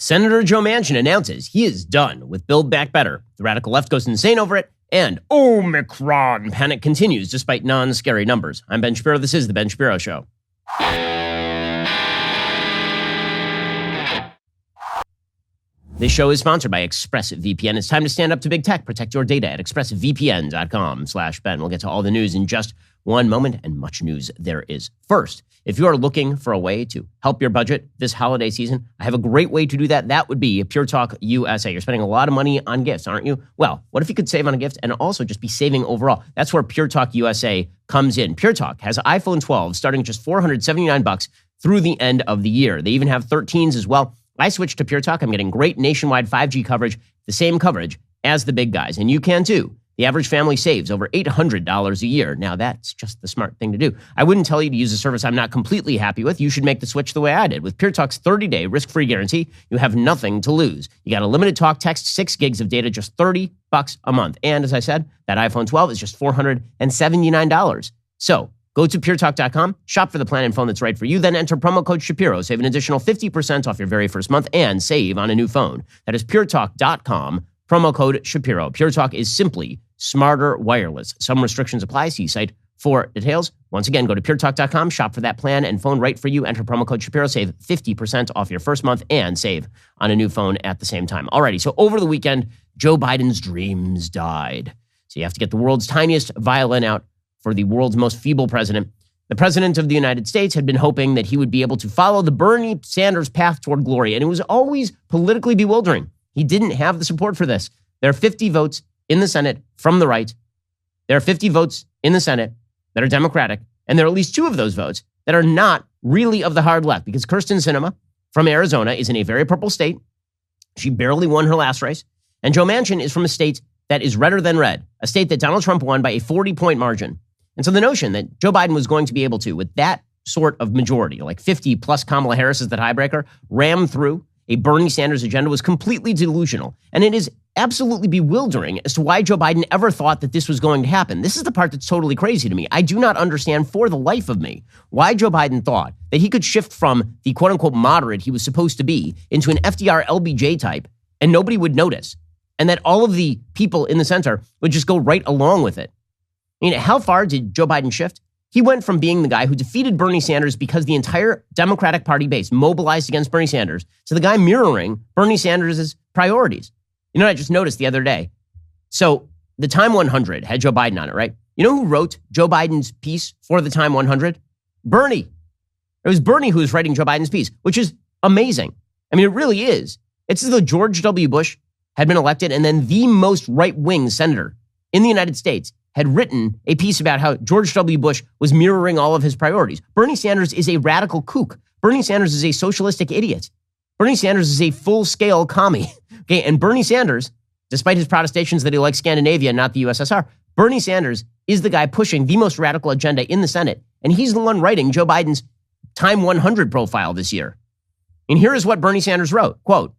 Senator Joe Manchin announces he is done with Build Back Better. The radical left goes insane over it, and Omicron panic continues despite non-scary numbers. I'm Ben Shapiro. This is The Ben Shapiro Show. This show is sponsored by ExpressVPN. It's time to stand up to big tech. Protect your data at expressvpn.com/Ben. We'll get to all the news in just one moment, and much news there is. First, if you are looking for a way to help your budget this holiday season, I have a great way to do that. That would be Pure Talk USA. You're spending a lot of money on gifts, aren't you? Well, what if you could save on a gift and also just be saving overall? That's where Pure Talk USA comes in. Pure Talk has iPhone 12 starting at just $479 through the end of the year. They even have 13s as well. I switched to Pure Talk. I'm getting great nationwide 5G coverage, the same coverage as the big guys, and you can too. The average family saves over $800 a year. Now, that's just the smart thing to do. I wouldn't tell you to use a service I'm not completely happy with. You should make the switch the way I did. With Pure Talk's 30-day risk-free guarantee, you have nothing to lose. You got a limited talk, text, 6 gigs of data, just $30 a month. And as I said, that iPhone 12 is just $479. So go to puretalk.com, shop for the plan and phone that's right for you, then enter promo code Shapiro. Save an additional 50% off your very first month and save on a new phone. That is puretalk.com, promo code Shapiro. Pure Talk is simply smarter wireless. Some restrictions apply. See site for details. Once again, go to puretalk.com, shop for that plan and phone right for you. Enter promo code Shapiro. Save 50% off your first month and save on a new phone at the same time. Alrighty, so over the weekend, Joe Biden's dreams died. So you have to get the world's tiniest violin out for the world's most feeble president. The president of the United States had been hoping that he would be able to follow the Bernie Sanders path toward glory, and it was always politically bewildering. He didn't have the support for this. There are 50 votes in the Senate from the right. There are 50 votes in the Senate that are Democratic, and there are at least 2 of those votes that are not really of the hard left, because Kyrsten Sinema from Arizona is in a very purple state. She barely won her last race. And Joe Manchin is from a state that is redder than red, a state that Donald Trump won by a 40-point margin. And so the notion that Joe Biden was going to be able to, with that sort of majority, like 50 plus Kamala Harris as the tiebreaker, ram through a Bernie Sanders agenda was completely delusional. And it is absolutely bewildering as to why Joe Biden ever thought that this was going to happen. This is the part that's totally crazy to me. I do not understand for the life of me why Joe Biden thought that he could shift from the quote unquote moderate he was supposed to be into an FDR LBJ type and nobody would notice. And that all of the people in the center would just go right along with it. I mean, how far did Joe Biden shift? He went from being the guy who defeated Bernie Sanders because the entire Democratic Party base mobilized against Bernie Sanders to the guy mirroring Bernie Sanders' priorities. You know what I just noticed the other day? So the Time 100 had Joe Biden on it, right? You know who wrote Joe Biden's piece for the Time 100? Bernie. It was Bernie who was writing Joe Biden's piece, which is amazing. I mean, it really is. It's as though George W. Bush had been elected and then the most right-wing senator in the United States had written a piece about how George W. Bush was mirroring all of his priorities. Bernie Sanders is a radical kook. Bernie Sanders is a socialistic idiot. Bernie Sanders is a full-scale commie. Okay, and Bernie Sanders, despite his protestations that he likes Scandinavia, not the USSR, Bernie Sanders is the guy pushing the most radical agenda in the Senate, and he's the one writing Joe Biden's Time 100 profile this year. And here is what Bernie Sanders wrote, quote,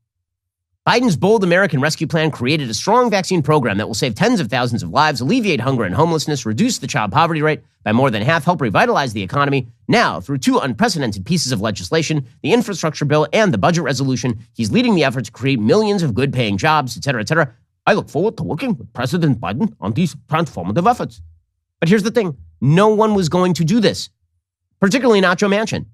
Biden's bold American Rescue Plan created a strong vaccine program that will save tens of thousands of lives, alleviate hunger and homelessness, reduce the child poverty rate by more than half, help revitalize the economy. Now, through 2 unprecedented pieces of legislation, the infrastructure bill and the budget resolution, he's leading the effort to create millions of good-paying jobs, et cetera, et cetera. I look forward to working with President Biden on these transformative efforts. But here's the thing. No one was going to do this, particularly not Joe Manchin.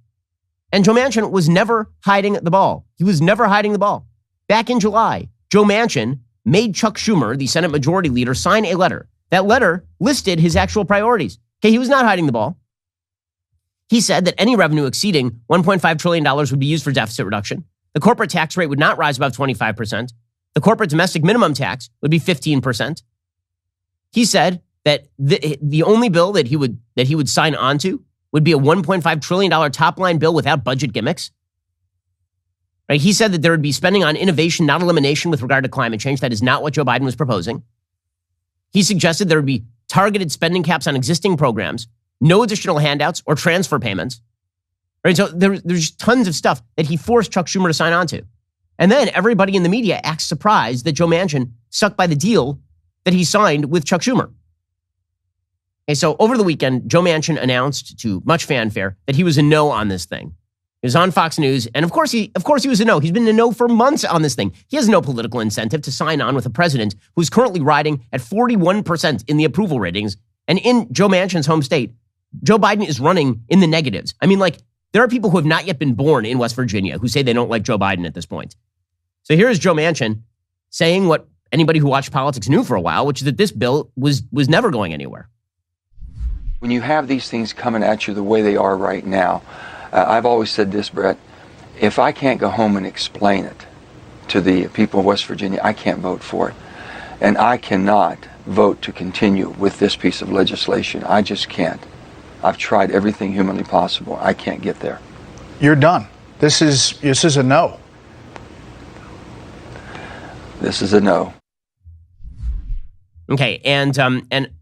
And Joe Manchin was never hiding the ball. He was never hiding the ball. Back in July, Joe Manchin made Chuck Schumer, the Senate Majority Leader, sign a letter. That letter listed his actual priorities. Okay, he was not hiding the ball. He said that any revenue exceeding $1.5 trillion would be used for deficit reduction. The corporate tax rate would not rise above 25%. The corporate domestic minimum tax would be 15%. He said that the only bill that he would sign on to would be a $1.5 trillion top-line bill without budget gimmicks. Right? He said that there would be spending on innovation, not elimination, with regard to climate change. That is not what Joe Biden was proposing. He suggested there would be targeted spending caps on existing programs, no additional handouts or transfer payments. Right? So there's tons of stuff that he forced Chuck Schumer to sign on to. And then everybody in the media acts surprised that Joe Manchin stuck by the deal that he signed with Chuck Schumer. Okay, so over the weekend, Joe Manchin announced to much fanfare that he was a no on this thing. He was on Fox News, and of course he was a no. He's been a no for months on this thing. He has no political incentive to sign on with a president who's currently riding at 41% in the approval ratings. And in Joe Manchin's home state, Joe Biden is running in the negatives. I mean, like, there are people who have not yet been born in West Virginia who say they don't like Joe Biden at this point. So here is Joe Manchin saying what anybody who watched politics knew for a while, which is that this bill was never going anywhere. When you have these things coming at you the way they are right now, I've always said this, Brett, if I can't go home and explain it to the people of West Virginia, I can't vote for it. And I cannot vote to continue with this piece of legislation. I just can't. I've tried everything humanly possible. I can't get there. You're done. This is a no. This is a no. Okay, and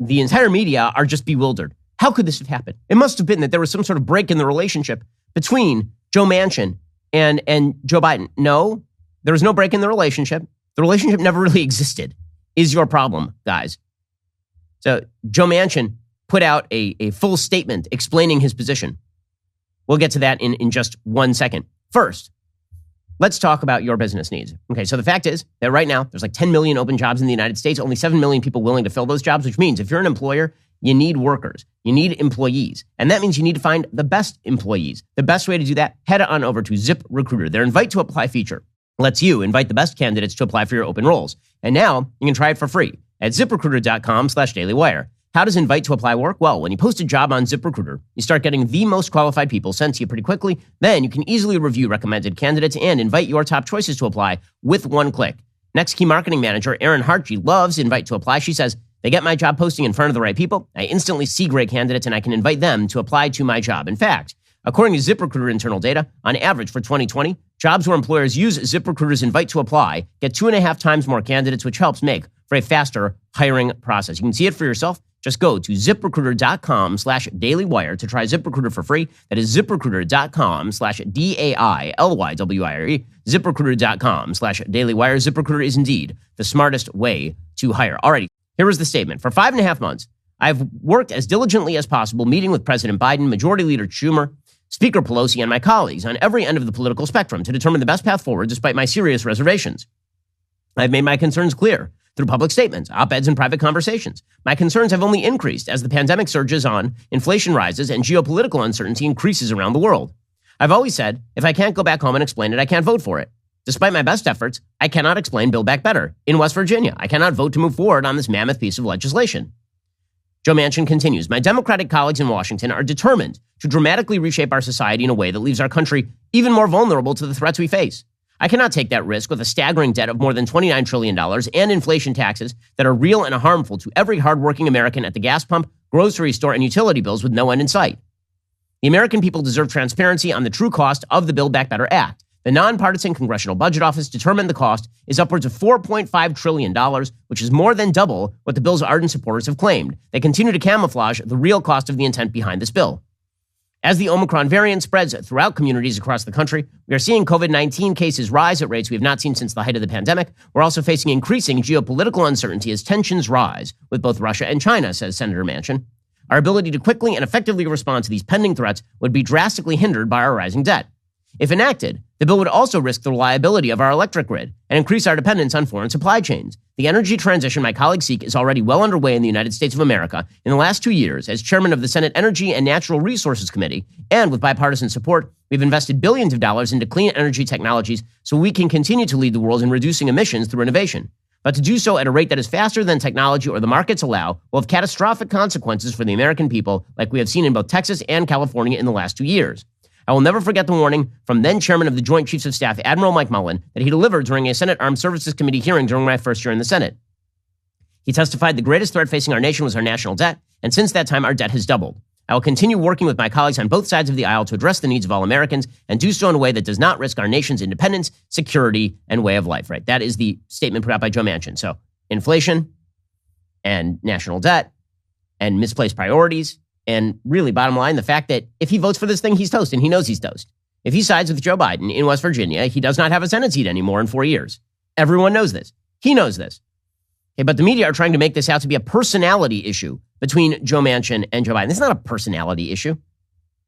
the entire media are just bewildered. How could this have happened? It must have been that there was some sort of break in the relationship between Joe Manchin and Joe Biden. No, there was no break in the relationship. The relationship never really existed, is your problem, guys. So Joe Manchin put out a full statement explaining his position. We'll get to that in just 1 second. First, let's talk about your business needs. Okay, so the fact is that right now, there's like 10 million open jobs in the United States, only 7 million people willing to fill those jobs, which means if you're an employer, you need workers. You need employees. And that means you need to find the best employees. The best way to do that, head on over to ZipRecruiter. Their invite to apply feature lets you invite the best candidates to apply for your open roles. And now you can try it for free at ZipRecruiter.com/dailywire. How does invite to apply work? Well, when you post a job on ZipRecruiter, you start getting the most qualified people sent to you pretty quickly. Then you can easily review recommended candidates and invite your top choices to apply with one click. Next key marketing manager, Erin Hartge, loves invite to apply. She says, they get my job posting in front of the right people. I instantly see great candidates and I can invite them to apply to my job. In fact, according to ZipRecruiter internal data, on average for 2020, jobs where employers use ZipRecruiter's invite to apply get 2.5 times more candidates, which helps make for a faster hiring process. You can see it for yourself. Just go to ZipRecruiter.com/dailywire to try ZipRecruiter for free. That is ZipRecruiter.com/DAILYWIRE. ZipRecruiter.com/dailywire. ZipRecruiter is indeed the smartest way to hire. Alrighty, here is the statement. For 5.5 months, I've worked as diligently as possible, meeting with President Biden, Majority Leader Schumer, Speaker Pelosi, and my colleagues on every end of the political spectrum to determine the best path forward despite my serious reservations. I've made my concerns clear through public statements, op-eds, and private conversations. My concerns have only increased as the pandemic surges on, inflation rises, and geopolitical uncertainty increases around the world. I've always said, if I can't go back home and explain it, I can't vote for it. Despite my best efforts, I cannot explain Build Back Better in West Virginia. I cannot vote to move forward on this mammoth piece of legislation. Joe Manchin continues, my Democratic colleagues in Washington are determined to dramatically reshape our society in a way that leaves our country even more vulnerable to the threats we face. I cannot take that risk with a staggering debt of more than $29 trillion and inflation taxes that are real and harmful to every hardworking American at the gas pump, grocery store, and utility bills with no end in sight. The American people deserve transparency on the true cost of the Build Back Better Act. The nonpartisan Congressional Budget Office determined the cost is upwards of $4.5 trillion, which is more than double what the bill's ardent supporters have claimed. They continue to camouflage the real cost of the intent behind this bill. As the Omicron variant spreads throughout communities across the country, we are seeing COVID-19 cases rise at rates we have not seen since the height of the pandemic. We're also facing increasing geopolitical uncertainty as tensions rise with both Russia and China, says Senator Manchin. Our ability to quickly and effectively respond to these pending threats would be drastically hindered by our rising debt. If enacted, the bill would also risk the reliability of our electric grid and increase our dependence on foreign supply chains. The energy transition my colleagues seek is already well underway in the United States of America. In the last 2 years, as chairman of the Senate Energy and Natural Resources Committee, and with bipartisan support, we've invested billions of dollars into clean energy technologies so we can continue to lead the world in reducing emissions through innovation. But to do so at a rate that is faster than technology or the markets allow will have catastrophic consequences for the American people, like we have seen in both Texas and California in the last 2 years. I will never forget the warning from then Chairman of the Joint Chiefs of Staff, Admiral Mike Mullen, that he delivered during a Senate Armed Services Committee hearing during my first year in the Senate. He testified the greatest threat facing our nation was our national debt, and since that time, our debt has doubled. I will continue working with my colleagues on both sides of the aisle to address the needs of all Americans and do so in a way that does not risk our nation's independence, security, and way of life, right? That is the statement put out by Joe Manchin. So inflation and national debt and misplaced priorities. And really, bottom line, the fact that if he votes for this thing, he's toast, and he knows he's toast. If he sides with Joe Biden in West Virginia, he does not have a Senate seat anymore in 4 years. Everyone knows this. He knows this. Okay, but the media are trying to make this out to be a personality issue between Joe Manchin and Joe Biden. This is not a personality issue.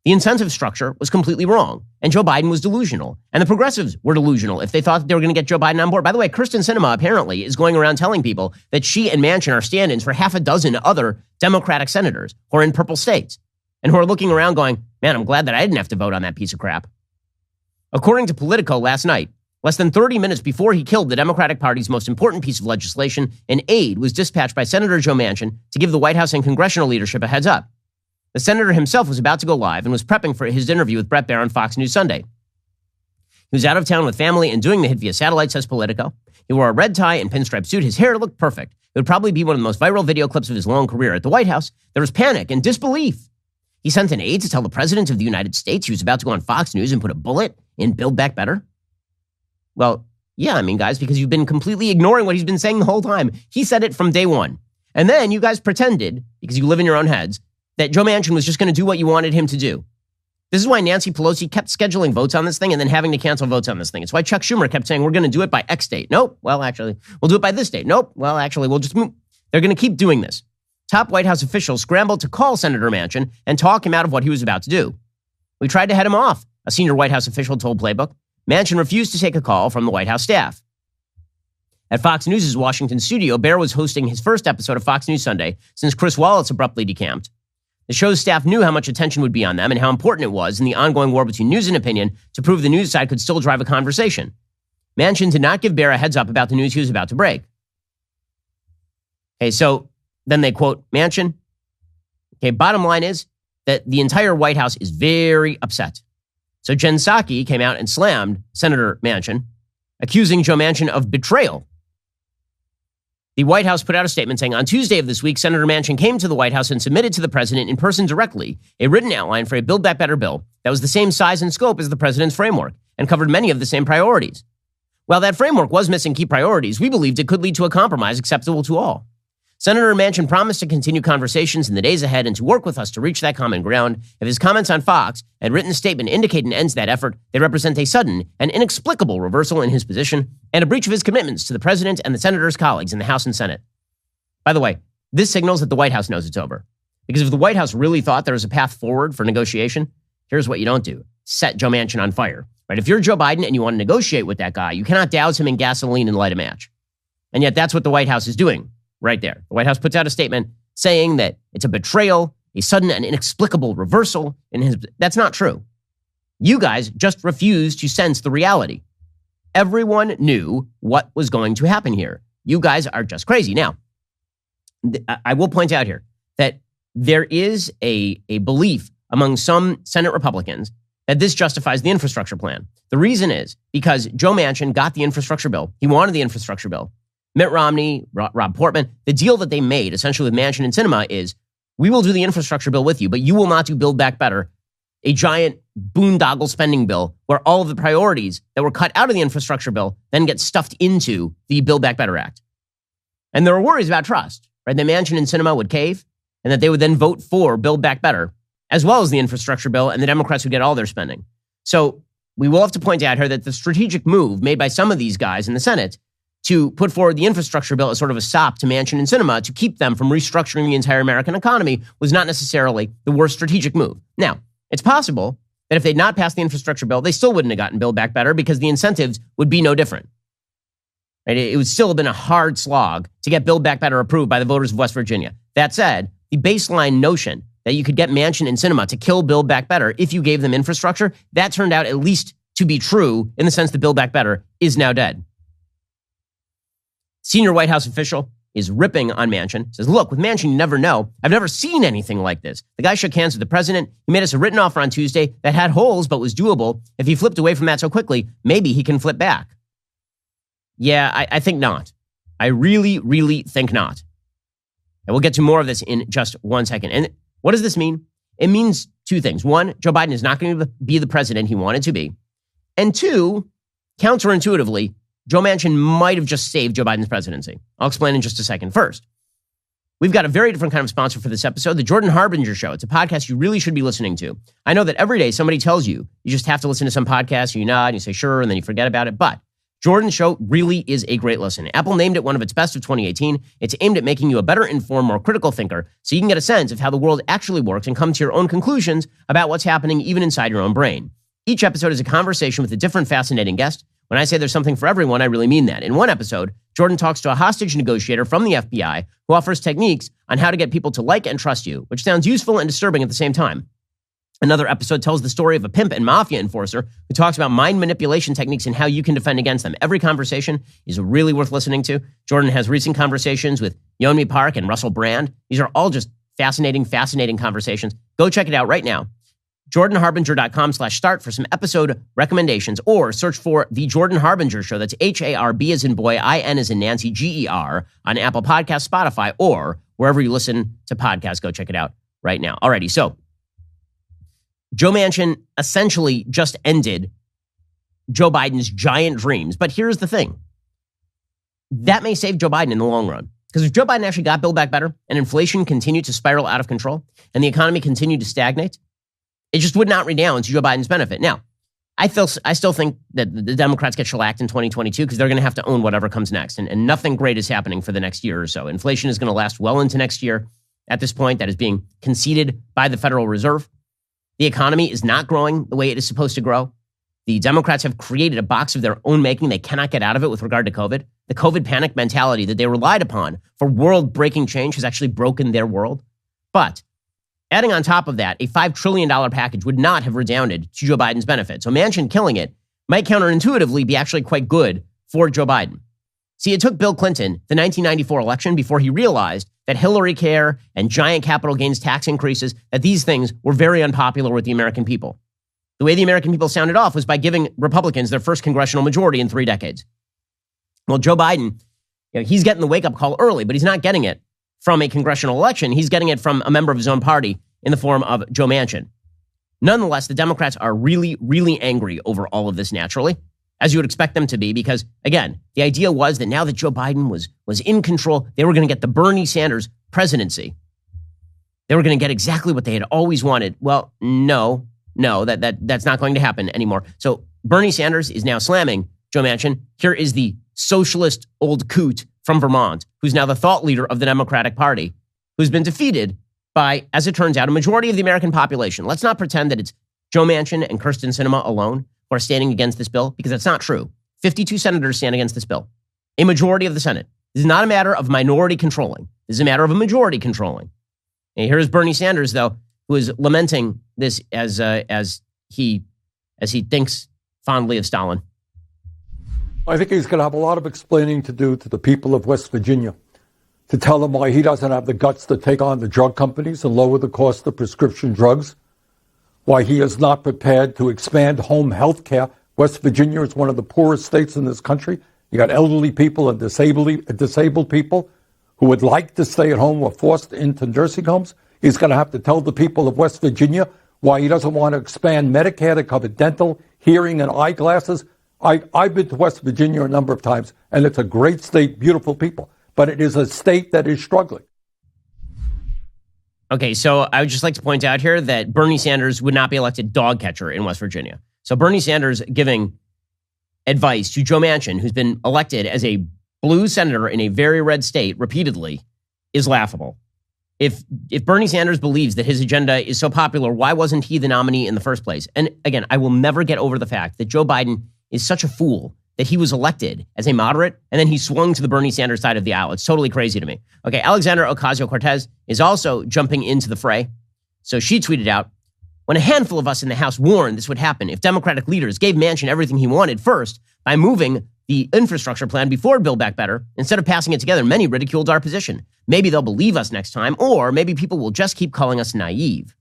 The incentive structure was completely wrong, and Joe Biden was delusional, and the progressives were delusional if they thought that they were going to get Joe Biden on board. By the way, Kyrsten Sinema apparently is going around telling people that she and Manchin are stand-ins for half a dozen other Democratic senators who are in purple states and who are looking around going, man, I'm glad that I didn't have to vote on that piece of crap. According to Politico last night, less than 30 minutes before he killed the Democratic Party's most important piece of legislation, an aide was dispatched by Senator Joe Manchin to give the White House and congressional leadership a heads up. The senator himself was about to go live and was prepping for his interview with Bret Baier on Fox News Sunday. He was out of town with family and doing the hit via satellite, says Politico. He wore a red tie and pinstripe suit. His hair looked perfect. It would probably be one of the most viral video clips of his long career. At the White House, there was panic and disbelief. He sent an aide to tell the president of the United States he was about to go on Fox News and put a bullet in Build Back Better. Well, yeah, I mean, guys, because you've been completely ignoring what he's been saying the whole time. He said it from day one. And then you guys pretended, because you live in your own heads, that Joe Manchin was just going to do what you wanted him to do. This is why Nancy Pelosi kept scheduling votes on this thing and then having to cancel votes on this thing. It's why Chuck Schumer kept saying, we're going to do it by X date. Nope. Well, actually, we'll do it by this date. Nope. Well, actually, we'll just move. They're going to keep doing this. Top White House officials scrambled to call Senator Manchin and talk him out of what he was about to do. We tried to head him off, a senior White House official told Playbook. Manchin refused to take a call from the White House staff. At Fox News' Washington studio, Baier was hosting his first episode of Fox News Sunday since Chris Wallace abruptly decamped. The show's staff knew how much attention would be on them and how important it was in the ongoing war between news and opinion to prove the news side could still drive a conversation. Manchin did not give Baier a heads up about the news he was about to break. Okay, so then they quote Manchin. Okay, bottom line is that the entire White House is very upset. So Jen Psaki came out and slammed Senator Manchin, accusing Joe Manchin of betrayal. The White House put out a statement saying, on Tuesday of this week, Senator Manchin came to the White House and submitted to the president in person directly a written outline for a Build Back Better bill that was the same size and scope as the president's framework and covered many of the same priorities. While that framework was missing key priorities, we believed it could lead to a compromise acceptable to all. Senator Manchin promised to continue conversations in the days ahead and to work with us to reach that common ground. If his comments on Fox and written statement indicate an end to that effort, they represent a sudden and inexplicable reversal in his position and a breach of his commitments to the president and the senator's colleagues in the House and Senate. By the way, this signals that the White House knows it's over. Because if the White House really thought there was a path forward for negotiation, here's what you don't do. Set Joe Manchin on fire. Right? If you're Joe Biden and you want to negotiate with that guy, you cannot douse him in gasoline and light a match. And yet that's what the White House is doing. Right there. The White House puts out a statement saying that it's a betrayal, a sudden and inexplicable reversal in his. That's not true. You guys just refused to sense the reality. Everyone knew what was going to happen here. You guys are just crazy. Now, I will point out here that there is a belief among some Senate Republicans that this justifies the infrastructure plan. The reason is because Joe Manchin got the infrastructure bill. He wanted the infrastructure bill. Mitt Romney, Rob Portman, the deal that they made essentially with Manchin and Sinema is we will do the infrastructure bill with you, but you will not do Build Back Better, a giant boondoggle spending bill where all of the priorities that were cut out of the infrastructure bill then get stuffed into the Build Back Better Act. And there were worries about trust, right? That Manchin and Sinema would cave and that they would then vote for Build Back Better, as well as the infrastructure bill, and the Democrats would get all their spending. So we will have to point out here that the strategic move made by some of these guys in the Senate to put forward the infrastructure bill as sort of a sop to Manchin and Sinema to keep them from restructuring the entire American economy was not necessarily the worst strategic move. Now, it's possible that if they'd not passed the infrastructure bill, they still wouldn't have gotten Build Back Better because the incentives would be no different. Right? It would still have been a hard slog to get Build Back Better approved by the voters of West Virginia. That said, the baseline notion that you could get Manchin and Sinema to kill Build Back Better if you gave them infrastructure, that turned out at least to be true in the sense that Build Back Better is now dead. Senior White House official is ripping on Manchin. Says, look, with Manchin, you never know. I've never seen anything like this. The guy shook hands with the president. He made us a written offer on Tuesday that had holes but was doable. If he flipped away from that so quickly, maybe he can flip back. Yeah, I think not. I really, really think not. And we'll get to more of this in just 1 second. And what does this mean? It means two things. One, Joe Biden is not going to be the president he wanted to be. And two, counterintuitively, Joe Manchin might have just saved Joe Biden's presidency. I'll explain in just a second. First, we've got a very different kind of sponsor for this episode, the Jordan Harbinger Show. It's a podcast you really should be listening to. I know that every day somebody tells you you just have to listen to some podcast, you nod, and you say sure, and then you forget about it. But Jordan's show really is a great listen. Apple named it one of its best of 2018. It's aimed at making you a better informed, more critical thinker so you can get a sense of how the world actually works and come to your own conclusions about what's happening even inside your own brain. Each episode is a conversation with a different fascinating guest. When I say there's something for everyone, I really mean that. In one episode, Jordan talks to a hostage negotiator from the FBI who offers techniques on how to get people to like and trust you, which sounds useful and disturbing at the same time. Another episode tells the story of a pimp and mafia enforcer who talks about mind manipulation techniques and how you can defend against them. Every conversation is really worth listening to. Jordan has recent conversations with Yeonmi Park and Russell Brand. These are all just fascinating conversations. Go check it out right now. JordanHarbinger.com/start for some episode recommendations, or search for The Jordan Harbinger Show. That's HARB as in boy, IN as in Nancy, GER on Apple Podcasts, Spotify, or wherever you listen to podcasts. Go check it out right now. Alrighty, so Joe Manchin essentially just ended Joe Biden's giant dreams. But here's the thing. That may save Joe Biden in the long run. Because if Joe Biden actually got Build Back Better and inflation continued to spiral out of control and the economy continued to stagnate, it just would not redound to Joe Biden's benefit. Now, I still think that the Democrats get shellacked in 2022 because they're going to have to own whatever comes next. And nothing great is happening for the next year or so. Inflation is going to last well into next year. At this point, that is being conceded by the Federal Reserve. The economy is not growing the way it is supposed to grow. The Democrats have created a box of their own making. They cannot get out of it with regard to COVID. The COVID panic mentality that they relied upon for world-breaking change has actually broken their world. But adding on top of that, a $5 trillion package would not have redounded to Joe Biden's benefit. So Manchin killing it might counterintuitively be actually quite good for Joe Biden. See, it took Bill Clinton the 1994 election before he realized that Hillary Care and giant capital gains tax increases, that these things were very unpopular with the American people. The way the American people sounded off was by giving Republicans their first congressional majority in 3 decades. Well, Joe Biden, he's getting the wake-up call early, but he's not getting it from a congressional election. He's getting it from a member of his own party in the form of Joe Manchin. Nonetheless, the Democrats are really, really angry over all of this naturally, as you would expect them to be, because, again, the idea was that now that Joe Biden was in control, they were going to get the Bernie Sanders presidency. They were going to get exactly what they had always wanted. Well, no, that's not going to happen anymore. So Bernie Sanders is now slamming Joe Manchin. Here is the socialist old coot from Vermont, who's now the thought leader of the Democratic Party, who's been defeated by, as it turns out, a majority of the American population. Let's not pretend that it's Joe Manchin and Kyrsten Sinema alone who are standing against this bill, because that's not true. 52 senators stand against this bill. A majority of the Senate. This is not a matter of minority controlling. This is a matter of a majority controlling. And here's Bernie Sanders, though, who is lamenting this as he thinks fondly of Stalin. I think he's going to have a lot of explaining to do to the people of West Virginia, to tell them why he doesn't have the guts to take on the drug companies and lower the cost of prescription drugs, why he is not prepared to expand home health care. West Virginia is one of the poorest states in this country. You got elderly people and disabled people who would like to stay at home or forced into nursing homes. He's going to have to tell the people of West Virginia why he doesn't want to expand Medicare to cover dental, hearing, and eyeglasses. I've been to West Virginia a number of times, and it's a great state, beautiful people, but it is a state that is struggling. Okay, so I would just like to point out here that Bernie Sanders would not be elected dog catcher in West Virginia. So Bernie Sanders giving advice to Joe Manchin, who's been elected as a blue senator in a very red state repeatedly, is laughable. If Bernie Sanders believes that his agenda is so popular, why wasn't he the nominee in the first place? And again, I will never get over the fact that Joe Biden is such a fool that he was elected as a moderate and then he swung to the Bernie Sanders side of the aisle. It's totally crazy to me. Okay, Alexandra Ocasio-Cortez is also jumping into the fray. So she tweeted out, when a handful of us in the House warned this would happen if Democratic leaders gave Manchin everything he wanted first by moving the infrastructure plan before Build Back Better, instead of passing it together, many ridiculed our position. Maybe they'll believe us next time, or maybe people will just keep calling us naive.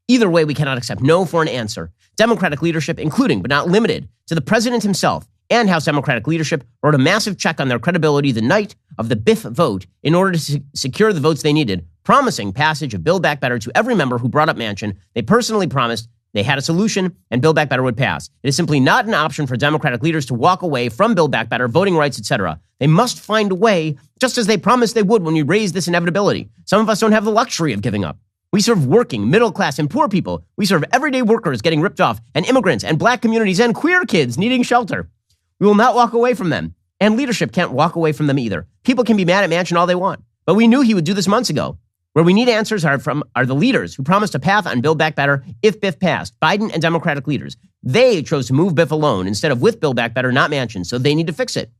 Either way, we cannot accept no for an answer. Democratic leadership, including but not limited to the president himself and House Democratic leadership, wrote a massive check on their credibility the night of the Biff vote in order to secure the votes they needed, promising passage of Build Back Better to every member who brought up Manchin. They personally promised they had a solution and Build Back Better would pass. It is simply not an option for Democratic leaders to walk away from Build Back Better, voting rights, etc. They must find a way, just as they promised they would when we raised this inevitability. Some of us don't have the luxury of giving up. We serve working, middle class, and poor people. We serve everyday workers getting ripped off, and immigrants, and black communities, and queer kids needing shelter. We will not walk away from them. And leadership can't walk away from them either. People can be mad at Manchin all they want. But we knew he would do this months ago. Where we need answers are the leaders who promised a path on Build Back Better if Biff passed. Biden and Democratic leaders. They chose to move Biff alone instead of with Build Back Better, not Manchin. So they need to fix it.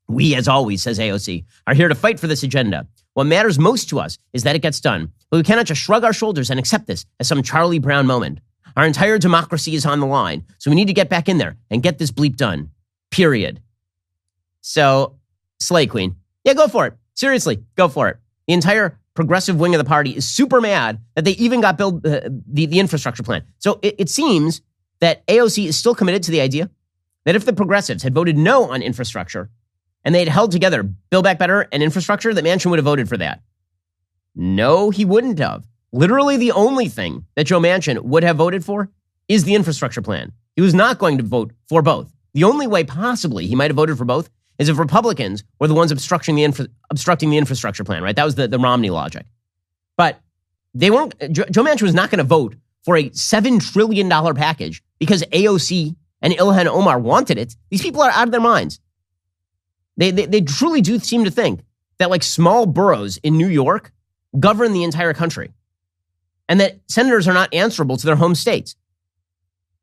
We, as always, says AOC, are here to fight for this agenda. What matters most to us is that it gets done. But we cannot just shrug our shoulders and accept this as some Charlie Brown moment. Our entire democracy is on the line. So we need to get back in there and get this bleep done. Period. So, Slay Queen. Yeah, go for it. Seriously, go for it. The entire progressive wing of the party is super mad that they even got the infrastructure plan. So it seems that AOC is still committed to the idea that if the progressives had voted no on infrastructure and they had held together Build Back Better and infrastructure, that Manchin would have voted for that. No, he wouldn't have. Literally the only thing that Joe Manchin would have voted for is the infrastructure plan. He was not going to vote for both. The only way possibly he might have voted for both is if Republicans were the ones obstructing the infrastructure plan, right? That was the Romney logic. But they weren't. Joe Manchin was not going to vote for a $7 trillion package because AOC and Ilhan Omar wanted it. These people are out of their minds. They truly do seem to think that like small boroughs in New York govern the entire country and that senators are not answerable to their home states.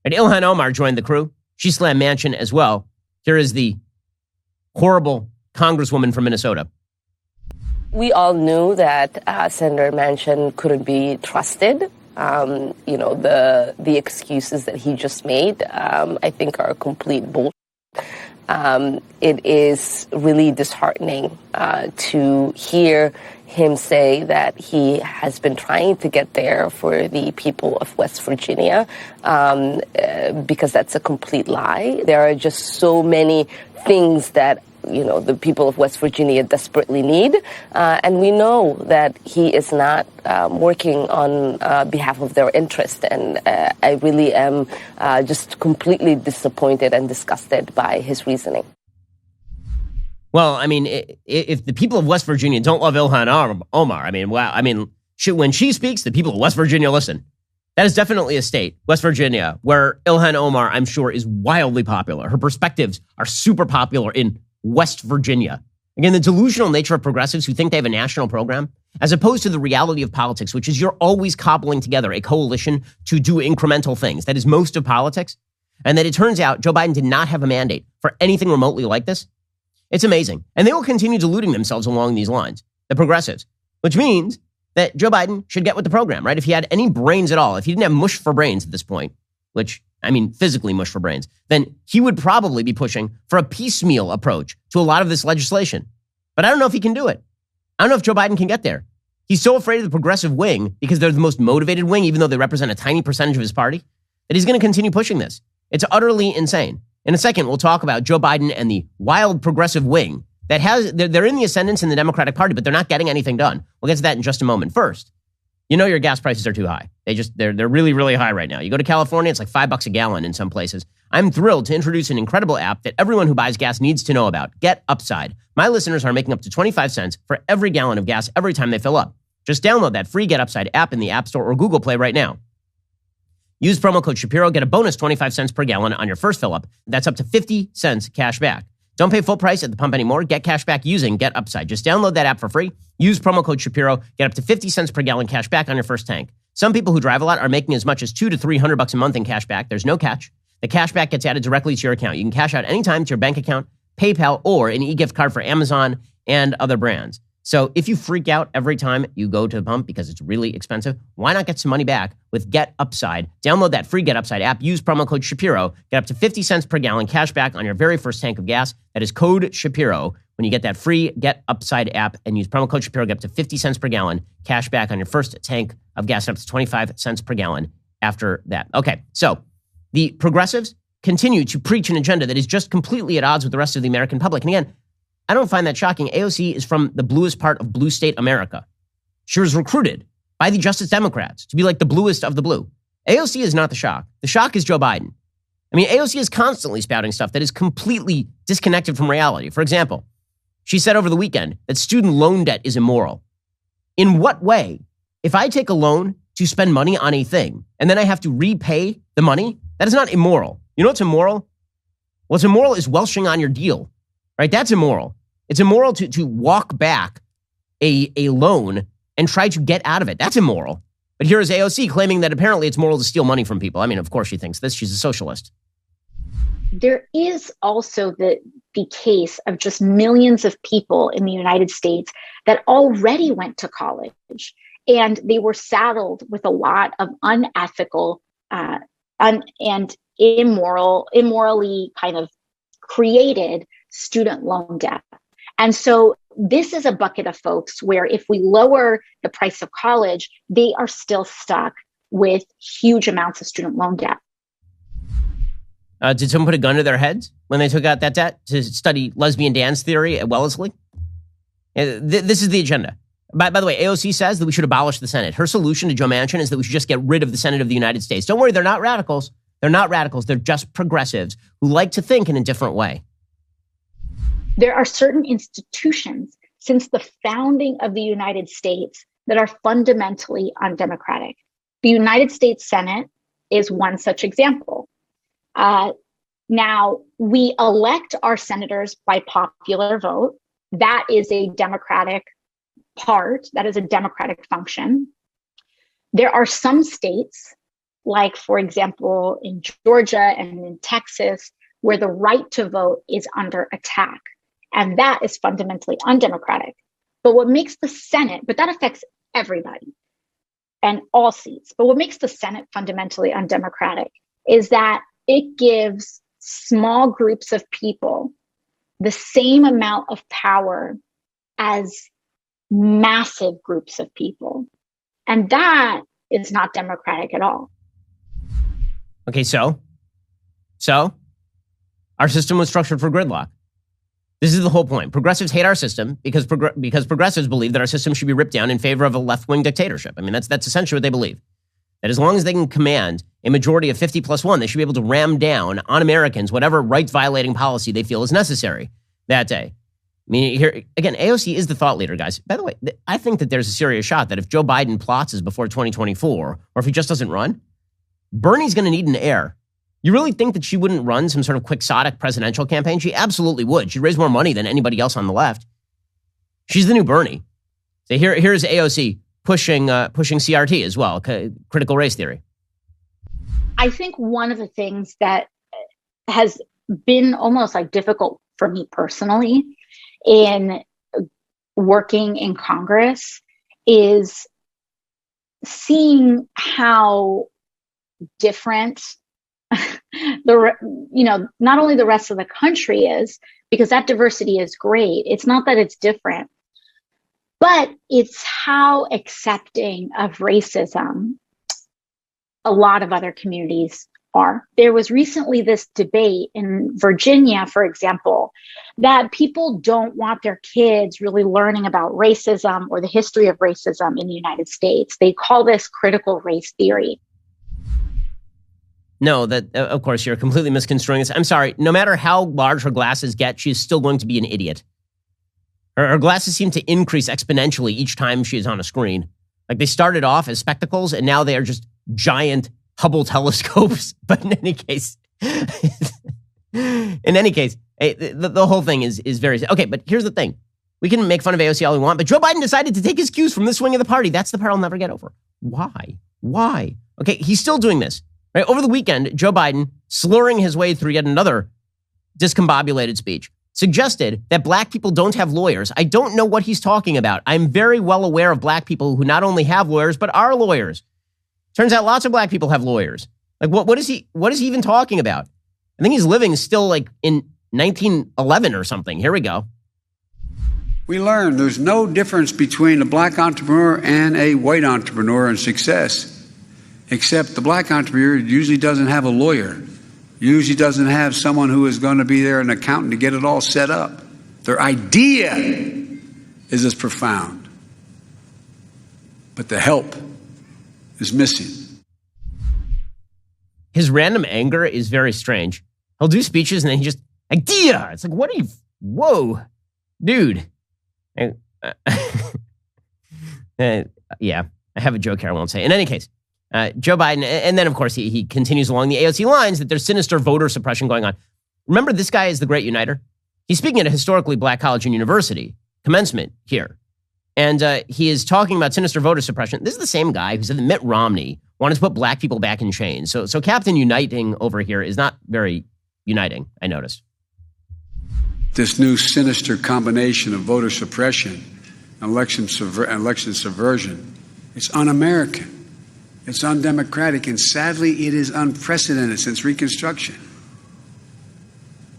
And Ilhan Omar joined the crew. She slammed Manchin as well. Here is the horrible congresswoman from Minnesota. We all knew that Senator Manchin couldn't be trusted. The excuses that he just made, I think, are complete bullshit. It is really disheartening to hear him say that he has been trying to get there for the people of West Virginia, because that's a complete lie. There are just so many things that the people of West Virginia desperately need. And we know that he is not working on behalf of their interest. And I really am just completely disappointed and disgusted by his reasoning. Well, I mean, if the people of West Virginia don't love Ilhan Omar, I mean, wow. I mean, when she speaks, the people of West Virginia listen. That is definitely a state, West Virginia, where Ilhan Omar, I'm sure, is wildly popular. Her perspectives are super popular in West Virginia. Again, the delusional nature of progressives who think they have a national program, as opposed to the reality of politics, which is you're always cobbling together a coalition to do incremental things. That is most of politics. And that it turns out Joe Biden did not have a mandate for anything remotely like this. It's amazing. And they will continue deluding themselves along these lines, the progressives, which means that Joe Biden should get with the program, right? If he had any brains at all, if he didn't have mush for brains at this point, which, I mean, physically mush for brains, then he would probably be pushing for a piecemeal approach to a lot of this legislation. But I don't know if he can do it. I don't know if Joe Biden can get there. He's so afraid of the progressive wing because they're the most motivated wing, even though they represent a tiny percentage of his party, that he's going to continue pushing this. It's utterly insane. In a second, we'll talk about Joe Biden and the wild progressive wing that they're in the ascendance in the Democratic Party, but they're not getting anything done. We'll get to that in just a moment. First, your gas prices are too high. They're really, really high right now. You go to California, it's like $5 a gallon in some places. I'm thrilled to introduce an incredible app that everyone who buys gas needs to know about. Get Upside. My listeners are making up to 25 cents for every gallon of gas every time they fill up. Just download that free Get Upside app in the App Store or Google Play right now. Use promo code Shapiro, get a bonus 25 cents per gallon on your first fill-up. That's up to 50 cents cash back. Don't pay full price at the pump anymore. Get cash back using Get Upside. Just download that app for free. Use promo code Shapiro. Get up to 50 cents per gallon cash back on your first tank. Some people who drive a lot are making as much as $200 to $300 a month in cash back. There's no catch. The cash back gets added directly to your account. You can cash out anytime to your bank account, PayPal, or an e-gift card for Amazon and other brands. So if you freak out every time you go to the pump because it's really expensive, why not get some money back with Get Upside? Download that free Get Upside app. Use promo code Shapiro. Get up to 50 cents per gallon cash back on your very first tank of gas. That is code Shapiro. When you get that free Get Upside app and use promo code Shapiro, get up to 50 cents per gallon cash back on your first tank of gas, up to 25 cents per gallon after that. Okay, so the progressives continue to preach an agenda that is just completely at odds with the rest of the American public. And again, I don't find that shocking. AOC is from the bluest part of blue state America. She was recruited by the Justice Democrats to be like the bluest of the blue. AOC is not the shock. The shock is Joe Biden. I mean, AOC is constantly spouting stuff that is completely disconnected from reality. For example, she said over the weekend that student loan debt is immoral. In what way? If I take a loan to spend money on a thing and then I have to repay the money, that is not immoral. You know what's immoral? What's immoral is welching on your deal, right? That's immoral. It's immoral to walk back a loan and try to get out of it. That's immoral. But here is AOC claiming that apparently it's moral to steal money from people. I mean, of course she thinks this. She's a socialist. There is also the case of just millions of people in the United States that already went to college, and they were saddled with a lot of unethical and immorally kind of created student loan debt. And so this is a bucket of folks where if we lower the price of college, they are still stuck with huge amounts of student loan debt. Did someone put a gun to their heads when they took out that debt to study lesbian dance theory at Wellesley? This is the agenda. By the way, AOC says that we should abolish the Senate. Her solution to Joe Manchin is that we should just get rid of the Senate of the United States. Don't worry, they're not radicals. They're not radicals. They're just progressives who like to think in a different way. There are certain institutions since the founding of the United States that are fundamentally undemocratic. The United States Senate is one such example. Now, we elect our senators by popular vote. That is a democratic part. That is a democratic function. There are some states, like, for example, in Georgia and in Texas, where the right to vote is under attack. And that is fundamentally undemocratic. But what makes the Senate, but that affects everybody and all seats. But what makes the Senate fundamentally undemocratic is that it gives small groups of people the same amount of power as massive groups of people. And that is not democratic at all. Okay, so our system was structured for gridlock. This is the whole point. Progressives hate our system because progressives believe that our system should be ripped down in favor of a left-wing dictatorship. I mean, that's essentially what they believe. That as long as they can command a majority of 50+1, they should be able to ram down on Americans whatever rights-violating policy they feel is necessary that day. I mean, here, again, AOC is the thought leader, guys. By the way, I think that there's a serious shot that if Joe Biden plots before 2024, or if he just doesn't run, Bernie's going to need an heir. You really think that she wouldn't run some sort of quixotic presidential campaign? She absolutely would. She'd raise more money than anybody else on the left. She's the new Bernie. So here's AOC pushing CRT as well, critical race theory. I think one of the things that has been almost like difficult for me personally in working in Congress is seeing how different not only the rest of the country is, because that diversity is great. It's not that it's different, but it's how accepting of racism a lot of other communities are. There was recently this debate in Virginia, for example, that people don't want their kids really learning about racism or the history of racism in the United States. They call this critical race theory. No, that of course you're completely misconstruing this. I'm sorry. No matter how large her glasses get, she's still going to be an idiot. Her glasses seem to increase exponentially each time she is on a screen. Like they started off as spectacles and now they are just giant Hubble telescopes. But in any case, the whole thing is very okay. But here's the thing: we can make fun of AOC all we want, but Joe Biden decided to take his cues from this wing of the party. That's the part I'll never get over. Why? Okay, he's still doing this. Right? Over the weekend, Joe Biden, slurring his way through yet another discombobulated speech, suggested that black people don't have lawyers. I don't know what he's talking about. I'm very well aware of black people who not only have lawyers, but are lawyers. Turns out lots of black people have lawyers. Like, what is he even talking about? I think he's living still like in 1911 or something. Here we go. We learned there's no difference between a black entrepreneur and a white entrepreneur in success. Except the black entrepreneur usually doesn't have a lawyer, usually doesn't have someone who is going to be there, an accountant, to get it all set up. Their idea is as profound, but the help is missing. His random anger is very strange. He'll do speeches and then he just, idea. It's like, what are you, whoa, dude. Yeah, I have a joke here I won't say. In any case, Joe Biden, and then, of course, he continues along the AOC lines that there's sinister voter suppression going on. Remember, this guy is the great uniter. He's speaking at a historically black college and university, commencement here. And he is talking about sinister voter suppression. This is the same guy who said that Mitt Romney wanted to put black people back in chains. So Captain Uniting over here is not very uniting, I noticed. This new sinister combination of voter suppression and election subversion, it's un-American, it's undemocratic, and sadly, it is unprecedented since Reconstruction.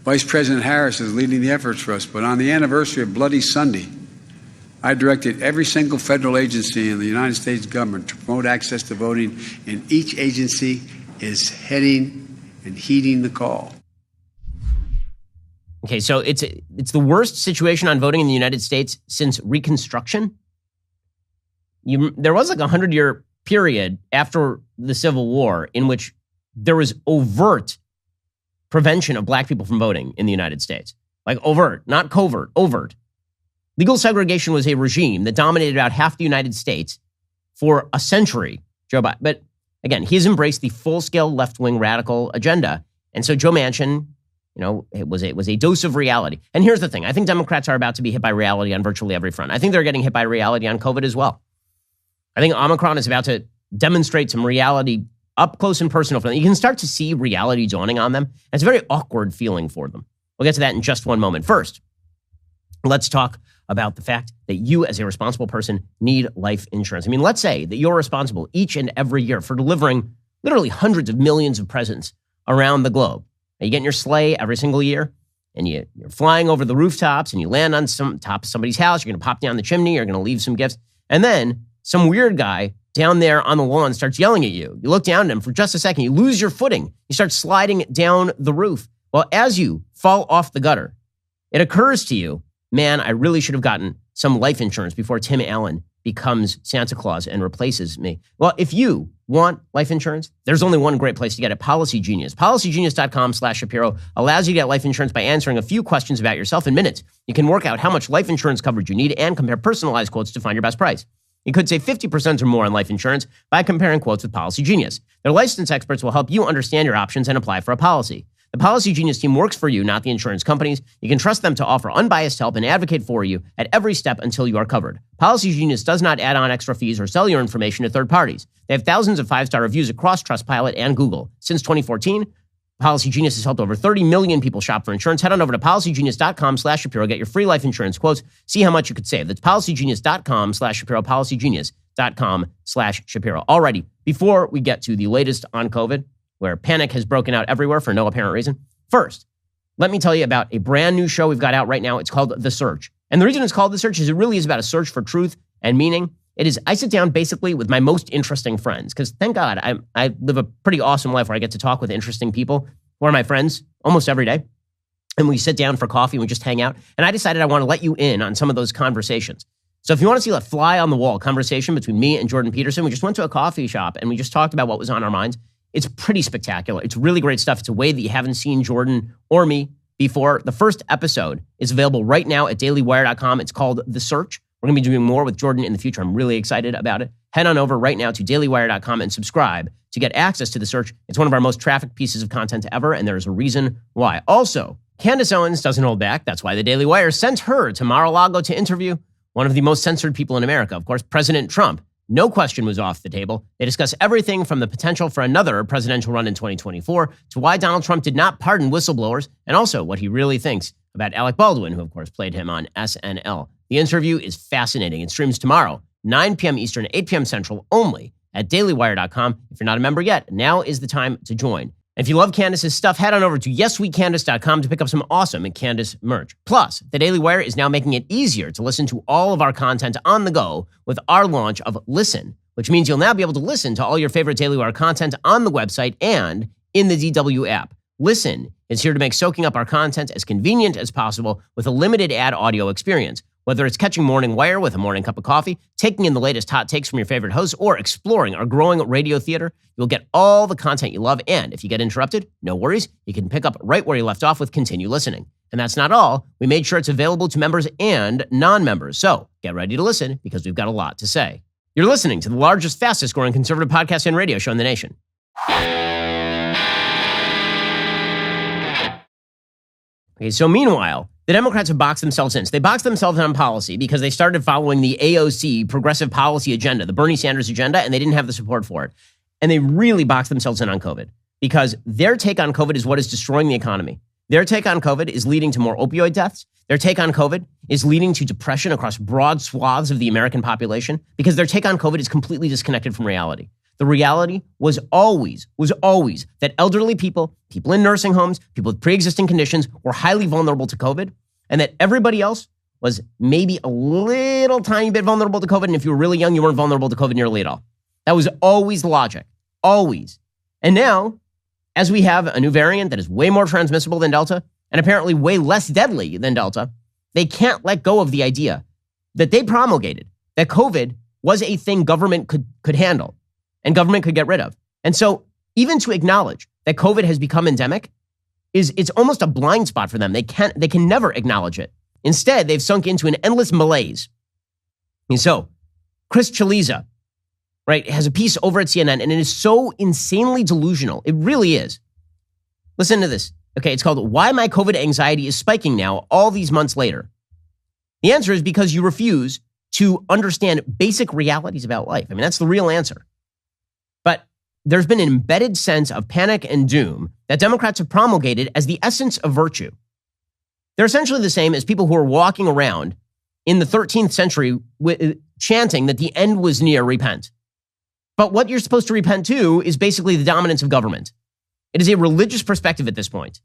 Vice President Harris is leading the efforts for us, but on the anniversary of Bloody Sunday, I directed every single federal agency in the United States government to promote access to voting, and each agency is heading and heeding the call. Okay, so it's the worst situation on voting in the United States since Reconstruction. There was like a 100-year period after the Civil War in which there was overt prevention of black people from voting in the United States. Like overt, not covert, overt. Legal segregation was a regime that dominated about half the United States for a century, Joe Biden. But again, he's embraced the full-scale left-wing radical agenda. And so Joe Manchin, it was a dose of reality. And here's the thing. I think Democrats are about to be hit by reality on virtually every front. I think they're getting hit by reality on COVID as well. I think Omicron is about to demonstrate some reality up close and personal for them. You can start to see reality dawning on them. It's a very awkward feeling for them. We'll get to that in just one moment. First, let's talk about the fact that you as a responsible person need life insurance. I mean, let's say that you're responsible each and every year for delivering literally hundreds of millions of presents around the globe. Now, you get in your sleigh every single year and you're flying over the rooftops and you land on top of somebody's house. You're going to pop down the chimney. You're going to leave some gifts. And then some weird guy down there on the lawn starts yelling at you. You look down at him for just a second. You lose your footing. You start sliding down the roof. Well, as you fall off the gutter, it occurs to you, man, I really should have gotten some life insurance before Tim Allen becomes Santa Claus and replaces me. Well, if you want life insurance, there's only one great place to get it, Policy Genius. PolicyGenius.com/Shapiro allows you to get life insurance by answering a few questions about yourself in minutes. You can work out how much life insurance coverage you need and compare personalized quotes to find your best price. You could save 50% or more on life insurance by comparing quotes with Policy Genius. Their licensed experts will help you understand your options and apply for a policy. The Policy Genius team works for you, not the insurance companies. You can trust them to offer unbiased help and advocate for you at every step until you are covered. Policy Genius does not add on extra fees or sell your information to third parties. They have thousands of 5-star reviews across Trustpilot and Google. Since 2014, Policy Genius has helped over 30 million people shop for insurance. Head on over to PolicyGenius.com/Shapiro. Get your free life insurance quotes. See how much you could save. That's PolicyGenius.com/Shapiro. PolicyGenius.com/Shapiro. Alrighty, before we get to the latest on COVID, where panic has broken out everywhere for no apparent reason. First, let me tell you about a brand new show we've got out right now. It's called The Search. And the reason it's called The Search is it really is about a search for truth and meaning. I sit down basically with my most interesting friends, because thank God I live a pretty awesome life where I get to talk with interesting people who are my friends almost every day. And we sit down for coffee and we just hang out. And I decided I want to let you in on some of those conversations. So if you want to see a fly on the wall conversation between me and Jordan Peterson, we just went to a coffee shop and we just talked about what was on our minds. It's pretty spectacular. It's really great stuff. It's a way that you haven't seen Jordan or me before. The first episode is available right now at dailywire.com. It's called The Search. We're going to be doing more with Jordan in the future. I'm really excited about it. Head on over right now to dailywire.com and subscribe to get access to The Search. It's one of our most trafficked pieces of content ever, and there's a reason why. Also, Candace Owens doesn't hold back. That's why the Daily Wire sent her to Mar-a-Lago to interview one of the most censored people in America, of course, President Trump. No question was off the table. They discuss everything from the potential for another presidential run in 2024 to why Donald Trump did not pardon whistleblowers, and also what he really thinks about Alec Baldwin, who of course played him on SNL. The interview is fascinating. It streams tomorrow, 9 p.m. Eastern, 8 p.m. Central, only at dailywire.com. If you're not a member yet, now is the time to join. If you love Candace's stuff, head on over to yesweekcandace.com to pick up some awesome Candace merch. Plus, the Daily Wire is now making it easier to listen to all of our content on the go with our launch of Listen, which means you'll now be able to listen to all your favorite Daily Wire content on the website and in the DW app. Listen is here to make soaking up our content as convenient as possible with a limited ad audio experience. Whether it's catching Morning Wire with a morning cup of coffee, taking in the latest hot takes from your favorite hosts, or exploring our growing radio theater, you'll get all the content you love. And if you get interrupted, no worries. You can pick up right where you left off with Continue Listening. And that's not all. We made sure it's available to members and non-members. So get ready to listen because we've got a lot to say. You're listening to the largest, fastest growing conservative podcast and radio show in the nation. Okay, so meanwhile, the Democrats have boxed themselves in. So they boxed themselves in on policy because they started following the AOC progressive policy agenda, the Bernie Sanders agenda, and they didn't have the support for it. And they really boxed themselves in on COVID because their take on COVID is what is destroying the economy. Their take on COVID is leading to more opioid deaths. Their take on COVID is leading to depression across broad swaths of the American population because their take on COVID is completely disconnected from reality. The reality was always that elderly people, people in nursing homes, people with pre-existing conditions were highly vulnerable to COVID, and that everybody else was maybe a little tiny bit vulnerable to COVID. And if you were really young, you weren't vulnerable to COVID nearly at all. That was always the logic, always. And now, as we have a new variant that is way more transmissible than Delta and apparently way less deadly than Delta, they can't let go of the idea that they promulgated, that COVID was a thing government could handle and government could get rid of. And so even to acknowledge that COVID has become endemic it's almost a blind spot for them. They can never acknowledge it. Instead, they've sunk into an endless malaise. And so Chris Chaliza, right, has a piece over at CNN, and it is so insanely delusional. It really is. Listen to this. Okay, it's called Why My COVID Anxiety is Spiking Now All These Months Later. The answer is because you refuse to understand basic realities about life. I mean, that's the real answer. But there's been an embedded sense of panic and doom that Democrats have promulgated as the essence of virtue. They're essentially the same as people who are walking around in the 13th century chanting that the end was near, repent. But what you're supposed to repent to is basically the dominance of government. It is a religious perspective at this point.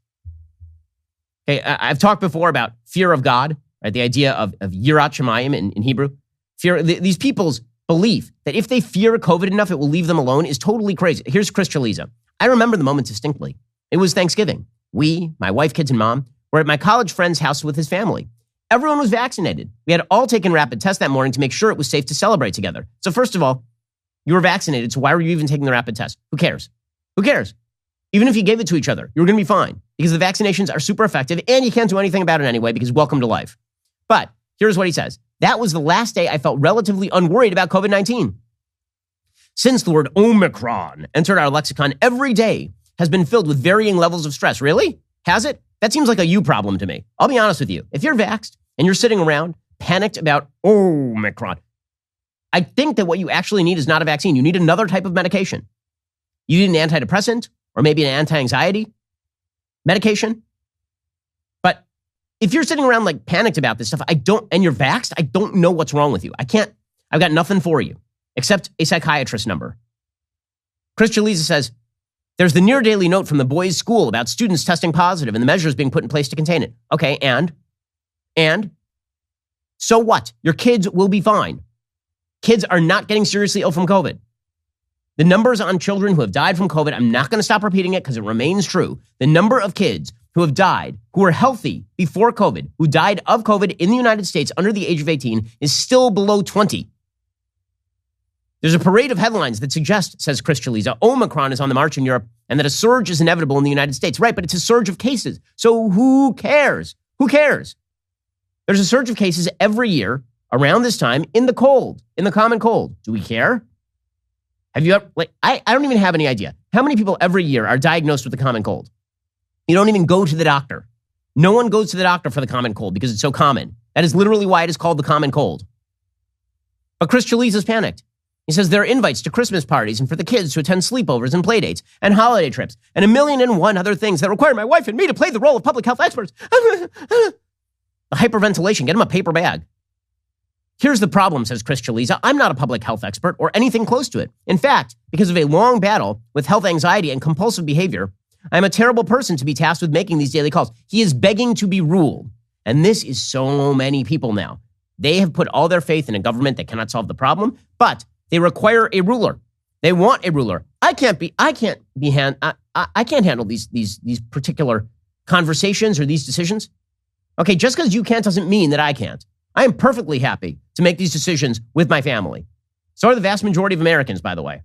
Okay, I've talked before about fear of God, right? The idea of yirat shamayim in Hebrew. These people's belief that if they fear COVID enough, it will leave them alone is totally crazy. Here's Chris Chaliza. I remember the moment distinctly. It was Thanksgiving. We, my wife, kids, and mom, were at my college friend's house with his family. Everyone was vaccinated. We had all taken rapid tests that morning to make sure it was safe to celebrate together. So first of all, you were vaccinated, so why were you even taking the rapid test? Who cares? Who cares? Even if you gave it to each other, you were going to be fine because the vaccinations are super effective and you can't do anything about it anyway because welcome to life. But here's what he says. That was the last day I felt relatively unworried about COVID-19. Since the word Omicron entered our lexicon, every day has been filled with varying levels of stress. Really? Has it? That seems like a you problem to me. I'll be honest with you. If you're vaxxed and you're sitting around panicked about Omicron, I think that what you actually need is not a vaccine. You need another type of medication. You need an antidepressant or maybe an anti-anxiety medication. But if you're sitting around like panicked about this stuff, and you're vaxxed, I don't know what's wrong with you. I've got nothing for you except a psychiatrist number. Chris Chaliza says, there's the near daily note from the boys' school about students testing positive and the measures being put in place to contain it. Okay, and so what? Your kids will be fine. Kids are not getting seriously ill from COVID. The numbers on children who have died from COVID, I'm not going to stop repeating it because it remains true. The number of kids who have died, who were healthy before COVID, who died of COVID in the United States under the age of 18 is still below 20. There's a parade of headlines that suggest, says Chris Chaliza, Omicron is on the march in Europe and that a surge is inevitable in the United States. Right, but it's a surge of cases. So who cares? Who cares? There's a surge of cases every year around this time in the cold, in the common cold. Do we care? Have you ever, I don't even have any idea. How many people every year are diagnosed with the common cold? You don't even go to the doctor. No one goes to the doctor for the common cold because it's so common. That is literally why it is called the common cold. But Chris Chaliza's panicked. He says there are invites to Christmas parties and for the kids to attend sleepovers and playdates and holiday trips and 1,000,001 other things that require my wife and me to play the role of public health experts. The hyperventilation, get him a paper bag. Here's the problem, says Chris Chaliza. I'm not a public health expert or anything close to it. In fact, because of a long battle with health anxiety and compulsive behavior, I'm a terrible person to be tasked with making these daily calls. He is begging to be ruled. And this is so many people now. They have put all their faith in a government that cannot solve the problem, but they require a ruler. They want a ruler. I can't handle these particular conversations or these decisions. Okay, just because you can't doesn't mean that I can't. I am perfectly happy to make these decisions with my family. So are the vast majority of Americans, by the way.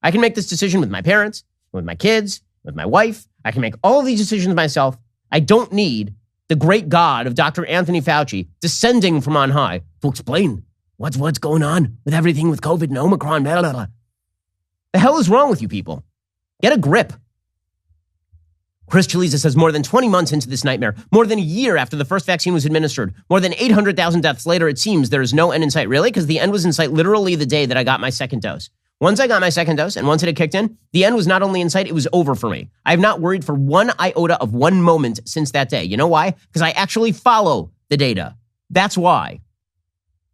I can make this decision with my parents, with my kids, with my wife. I can make all of these decisions myself. I don't need the great God of Dr. Anthony Fauci descending from on high to explain what's going on with everything with COVID and Omicron, blah, blah, blah. The hell is wrong with you people? Get a grip. Chris Chaliza says more than 20 months into this nightmare, more than a year after the first vaccine was administered, more than 800,000 deaths later, it seems there is no end in sight. Really? Because the end was in sight literally the day that I got my second dose. Once I got my second dose and once it had kicked in, the end was not only in sight, it was over for me. I have not worried for one iota of one moment since that day. You know why? Because I actually follow the data. That's why.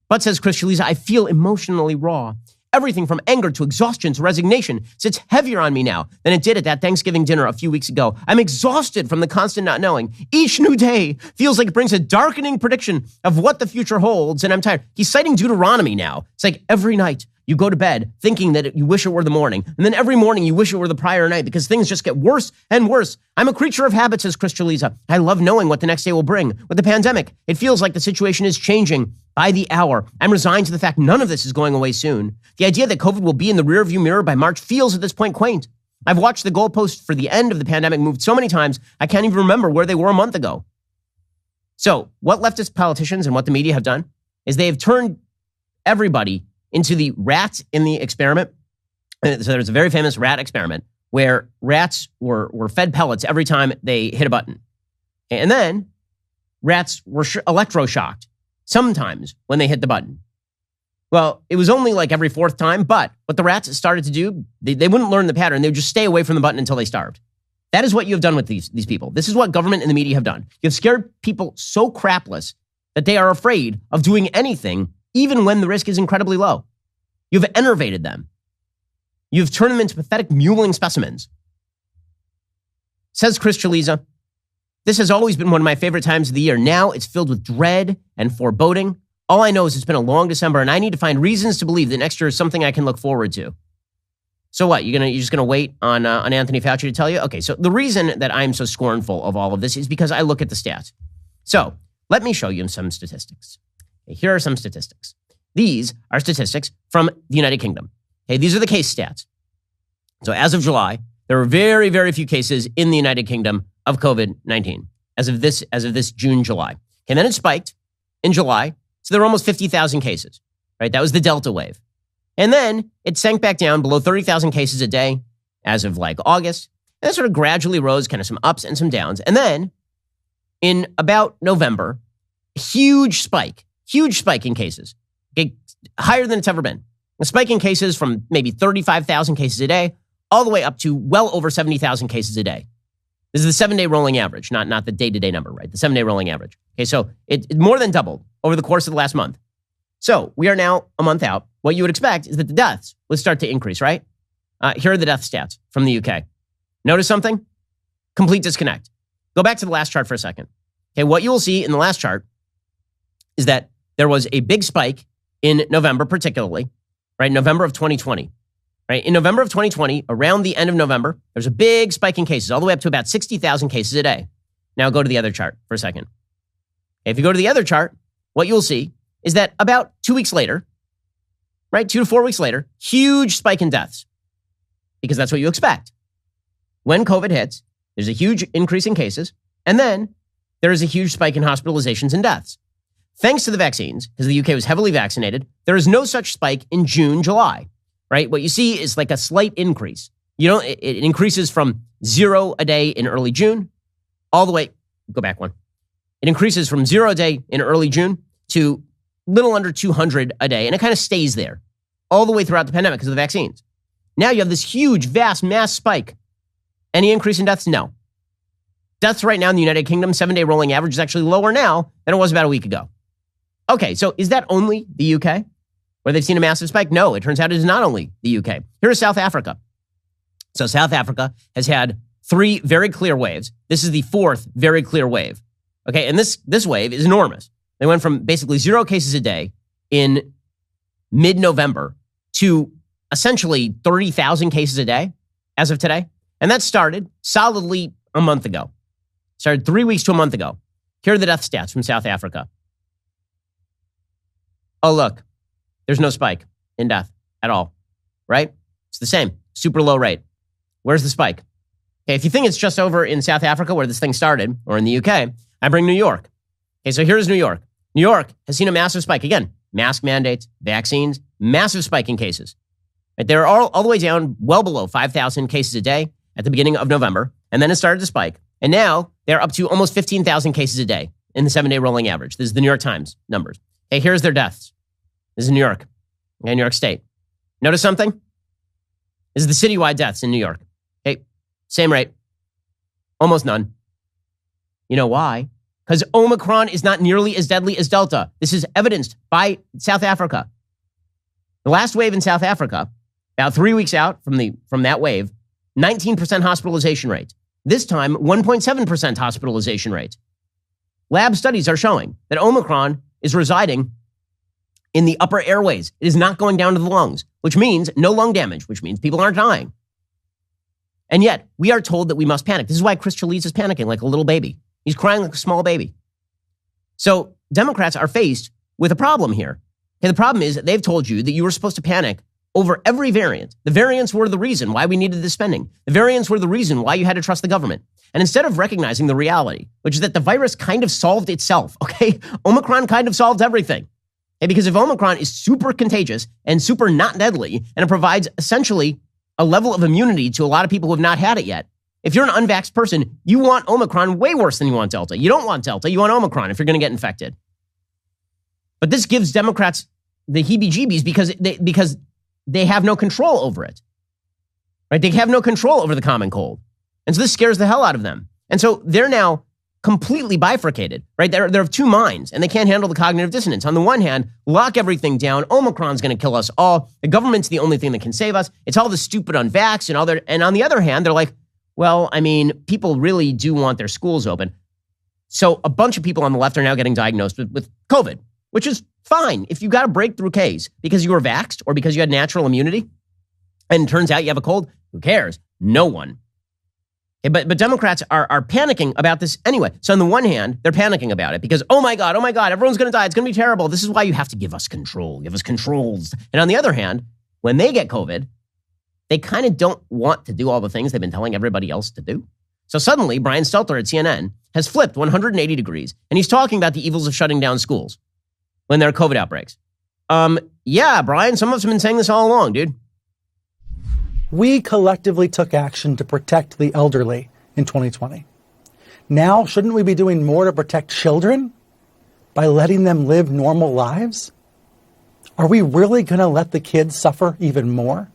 But, says Chris Chaliza, I feel emotionally raw. Everything from anger to exhaustion to resignation sits heavier on me now than it did at that Thanksgiving dinner a few weeks ago. I'm exhausted from the constant not knowing. Each new day feels like it brings a darkening prediction of what the future holds, and I'm tired. He's citing Deuteronomy now. It's like every night you go to bed thinking that you wish it were the morning, and then every morning you wish it were the prior night because things just get worse and worse. I'm a creature of habit, says Chris Chaliza. I love knowing what the next day will bring. With the pandemic, it feels like the situation is changing by the hour. I'm resigned to the fact none of this is going away soon. The idea that COVID will be in the rearview mirror by March feels at this point quaint. I've watched the goalposts for the end of the pandemic move so many times, I can't even remember where they were a month ago. So what leftist politicians and what the media have done is they have turned everybody into the rats in the experiment. So there's a very famous rat experiment where rats were fed pellets every time they hit a button. And then rats were electroshocked sometimes when they hit the button. Well, it was only like every fourth time, but what the rats started to do, they wouldn't learn the pattern. They would just stay away from the button until they starved. That is what you have done with these people. This is what government and the media have done. You've scared people so crapless that they are afraid of doing anything, even when the risk is incredibly low. You've enervated them. You've turned them into pathetic mewling specimens. Says Chris Chaliza, this has always been one of my favorite times of the year. Now it's filled with dread and foreboding. All I know is it's been a long December, and I need to find reasons to believe that next year is something I can look forward to. So what? You're just gonna wait on Anthony Fauci to tell you? Okay, so the reason that I'm so scornful of all of this is because I look at the stats. So let me show you some statistics. Okay, here are some statistics. These are statistics from the United Kingdom. Okay, these are the case stats. So as of July, there were very, very few cases in the United Kingdom of COVID-19 as of this June, July. Okay, and then it spiked in July. So there were almost 50,000 cases, right? That was the Delta wave. And then it sank back down below 30,000 cases a day as of like August. And it sort of gradually rose, kind of some ups and some downs. And then in about November, huge spike in cases, okay, higher than it's ever been. A spike in cases from maybe 35,000 cases a day all the way up to well over 70,000 cases a day. This is the 7-day rolling average, not the day-to-day number, right? The 7-day rolling average. Okay, so it more than doubled over the course of the last month. So we are now a month out. What you would expect is that the deaths would start to increase, right? Here are the death stats from the UK. Notice something? Complete disconnect. Go back to the last chart for a second. Okay, what you will see in the last chart is that there was a big spike in November, particularly, right? November of 2020. Right? In November of 2020, around the end of November, there's a big spike in cases, all the way up to about 60,000 cases a day. Now go to the other chart for a second. If you go to the other chart, what you'll see is that about 2 weeks later, right, 2 to 4 weeks later, huge spike in deaths, because that's what you expect. When COVID hits, there's a huge increase in cases, and then there is a huge spike in hospitalizations and deaths. Thanks to the vaccines, because the UK was heavily vaccinated, there is no such spike in June, July. Right? What you see is like a slight increase. It increases from 0 a day in early June all the way, go back one. It increases from 0 a day in early June to little under 200 a day. And it kind of stays there all the way throughout the pandemic because of the vaccines. Now you have this huge, vast mass spike. Any increase in deaths? No. Deaths right now in the United Kingdom, 7-day rolling average is actually lower now than it was about a week ago. Okay, so is that only the UK? Where they've seen a massive spike? No, it turns out it is not only the UK. Here is South Africa. So South Africa has had 3 very clear waves. This is the 4th very clear wave. Okay, and this wave is enormous. They went from basically 0 cases a day in mid-November to essentially 30,000 cases a day as of today. And that started solidly a month ago. Started 3 weeks to a month ago. Here are the death stats from South Africa. Oh, look. There's no spike in death at all, right? It's the same, super low rate. Where's the spike? Okay, if you think it's just over in South Africa where this thing started, or in the UK, I bring New York. Okay, so here's New York. New York has seen a massive spike. Again, mask mandates, vaccines, massive spike in cases. Right, they're all the way down well below 5,000 cases a day at the beginning of November, and then it started to spike. And now they're up to almost 15,000 cases a day in the 7-day rolling average. This is the New York Times numbers. Hey, here's their deaths. This is New York. Okay, New York State. Notice something? This is the citywide deaths in New York. Okay, same rate. Almost none. You know why? Because Omicron is not nearly as deadly as Delta. This is evidenced by South Africa. The last wave in South Africa, about 3 weeks out from that wave, 19% hospitalization rate. This time, 1.7% hospitalization rate. Lab studies are showing that Omicron is residing in the upper airways. It is not going down to the lungs, which means no lung damage, which means people aren't dying. And yet, we are told that we must panic. This is why Chris Trelease is panicking like a little baby. He's crying like a small baby. So Democrats are faced with a problem here. Okay, the problem is that they've told you that you were supposed to panic over every variant. The variants were the reason why we needed this spending. The variants were the reason why you had to trust the government. And instead of recognizing the reality, which is that the virus kind of solved itself, okay? Omicron kind of solved everything. Okay, because if Omicron is super contagious and super not deadly, and it provides essentially a level of immunity to a lot of people who have not had it yet, if you're an unvaxxed person, you want Omicron way worse than you want Delta. You don't want Delta, you want Omicron if you're going to get infected. But this gives Democrats the heebie-jeebies because they have no control over it. Right? They have no control over the common cold. And so this scares the hell out of them. And so they're now completely bifurcated, right? They're of two minds, and they can't handle the cognitive dissonance. On the one hand, lock everything down. Omicron's going to kill us all. The government's the only thing that can save us. It's all the stupid unvaxxed and all their. And on the other hand, they're like, well, I mean, people really do want their schools open. So a bunch of people on the left are now getting diagnosed with COVID, which is fine. If you got a breakthrough case because you were vaxxed or because you had natural immunity, and it turns out you have a cold, who cares? No one. Okay, but Democrats are panicking about this anyway. So on the one hand, they're panicking about it because, oh my God, everyone's going to die. It's going to be terrible. This is why you have to give us control, give us controls. And on the other hand, when they get COVID, they kind of don't want to do all the things they've been telling everybody else to do. So suddenly, Brian Stelter at CNN has flipped 180 degrees, and he's talking about the evils of shutting down schools when there are COVID outbreaks. Yeah, Brian, some of us have been saying this all along, dude. We collectively took action to protect the elderly in 2020. Now, shouldn't we be doing more to protect children by letting them live normal lives? Are we really going to let the kids suffer even more?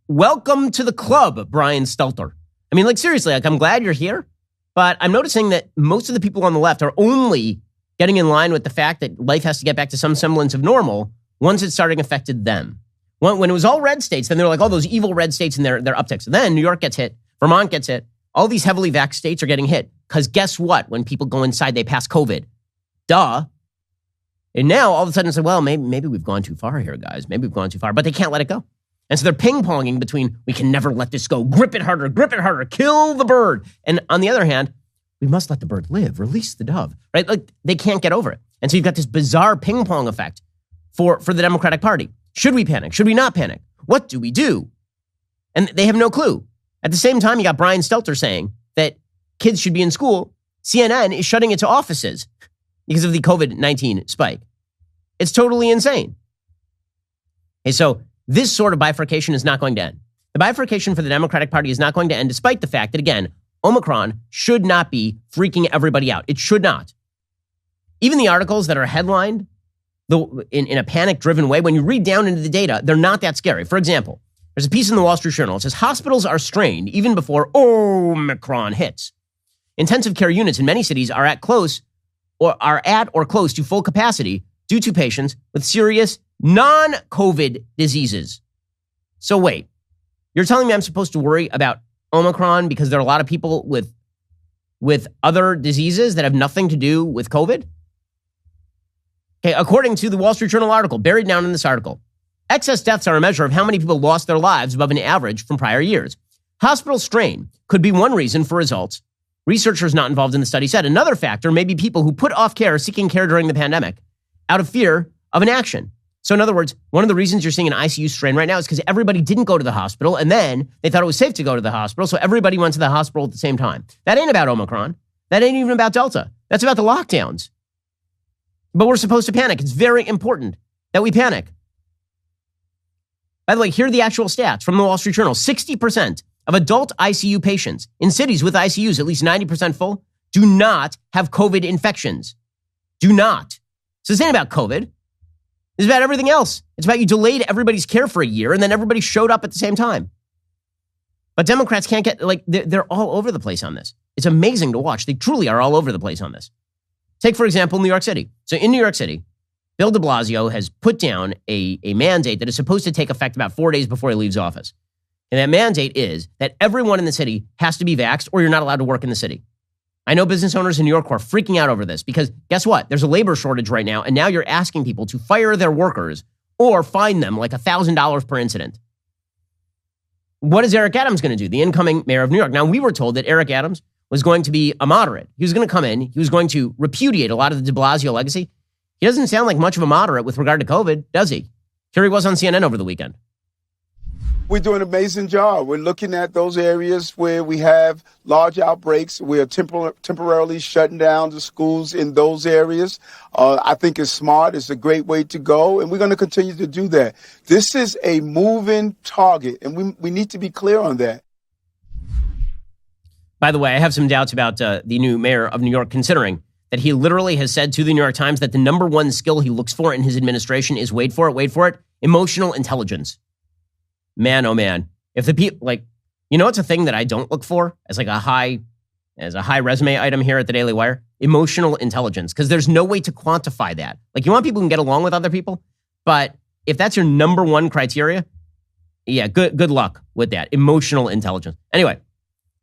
Welcome to the club, Brian Stelter. I mean, like, seriously, like, I'm glad you're here, but I'm noticing that most of the people on the left are only getting in line with the fact that life has to get back to some semblance of normal once it's starting affected them. When it was all red states, then they're like, oh, those evil red states and their upticks. And then New York gets hit. Vermont gets hit. All these heavily vaxxed states are getting hit. Because guess what? When people go inside, they pass COVID. Duh. And now all of a sudden it's like, well, maybe we've gone too far here, guys. Maybe we've gone too far. But they can't let it go. And so they're ping-ponging between, we can never let this go. Grip it harder, kill the bird. And on the other hand, we must let the bird live, release the dove, right? Like, they can't get over it. And so you've got this bizarre ping-pong effect for the Democratic Party. Should we panic? Should we not panic? What do we do? And they have no clue. At the same time, you got Brian Stelter saying that kids should be in school. CNN is shutting its offices because of the COVID-19 spike. It's totally insane. Okay, so this sort of bifurcation is not going to end. The bifurcation for the Democratic Party is not going to end, despite the fact that, again, Omicron should not be freaking everybody out. It should not. Even the articles that are headlined in a panic-driven way, when you read down into the data, they're not that scary. For example, there's a piece in the Wall Street Journal. It says, hospitals are strained even before Omicron hits. Intensive care units in many cities are at or close to full capacity due to patients with serious non-COVID diseases. So wait, you're telling me I'm supposed to worry about Omicron because there are a lot of people with other diseases that have nothing to do with COVID? Okay, according to the Wall Street Journal article, buried down in this article, excess deaths are a measure of how many people lost their lives above an average from prior years. Hospital strain could be one reason for results. Researchers not involved in the study said another factor may be people who put off seeking care during the pandemic out of fear of an action. So in other words, one of the reasons you're seeing an ICU strain right now is because everybody didn't go to the hospital, and then they thought it was safe to go to the hospital, so everybody went to the hospital at the same time. That ain't about Omicron. That ain't even about Delta. That's about the lockdowns. But we're supposed to panic. It's very important that we panic. By the way, here are the actual stats from the Wall Street Journal. 60% of adult ICU patients in cities with ICUs at least 90% full do not have COVID infections. Do not. So this ain't about COVID. It's about everything else. It's about you delayed everybody's care for a year and then everybody showed up at the same time. But Democrats can't get, they're all over the place on this. It's amazing to watch. They truly are all over the place on this. Take, for example, New York City. So in New York City, Bill de Blasio has put down a mandate that is supposed to take effect about 4 days before he leaves office. And that mandate is that everyone in the city has to be vaxxed or you're not allowed to work in the city. I know business owners in New York who are freaking out over this because guess what? There's a labor shortage right now, and now you're asking people to fire their workers or fine them like $1,000 per incident. What is Eric Adams going to do, the incoming mayor of New York? Now, we were told that Eric Adams was going to be a moderate. He was going to come in. He was going to repudiate a lot of the de Blasio legacy. He doesn't sound like much of a moderate with regard to COVID, does he? Here he was on CNN over the weekend. We're doing an amazing job. We're looking at those areas where we have large outbreaks. We're temporarily shutting down the schools in those areas. I think it's smart. It's a great way to go, and we're going to continue to do that. This is a moving target, and we need to be clear on that. By the way, I have some doubts about the new mayor of New York, considering that he literally has said to the New York Times that the number one skill he looks for in his administration is, wait for it, emotional intelligence. Man, oh man. If the people, it's a thing that I don't look for as a high resume item here at the Daily Wire, emotional intelligence, because there's no way to quantify that. You want people who can get along with other people, but if that's your number one criteria, yeah, good luck with that. Emotional intelligence. Anyway,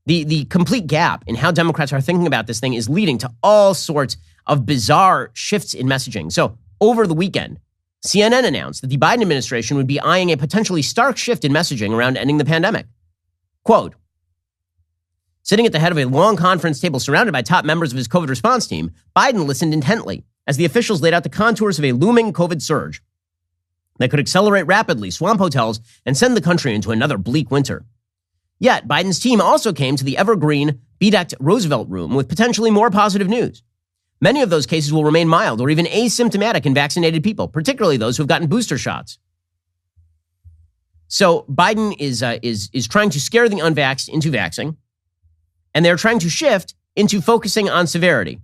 the complete gap in how Democrats are thinking about this thing is leading to all sorts of bizarre shifts in messaging. So over the weekend, CNN announced that the Biden administration would be eyeing a potentially stark shift in messaging around ending the pandemic. Quote, sitting at the head of a long conference table surrounded by top members of his COVID response team, Biden listened intently as the officials laid out the contours of a looming COVID surge that could accelerate rapidly, swamp hotels, and send the country into another bleak winter. Yet, Biden's team also came to the evergreen, bedecked Roosevelt room with potentially more positive news. Many of those cases will remain mild or even asymptomatic in vaccinated people, particularly those who have gotten booster shots. So Biden is trying to scare the unvaxxed into vaxxing, and they're trying to shift into focusing on severity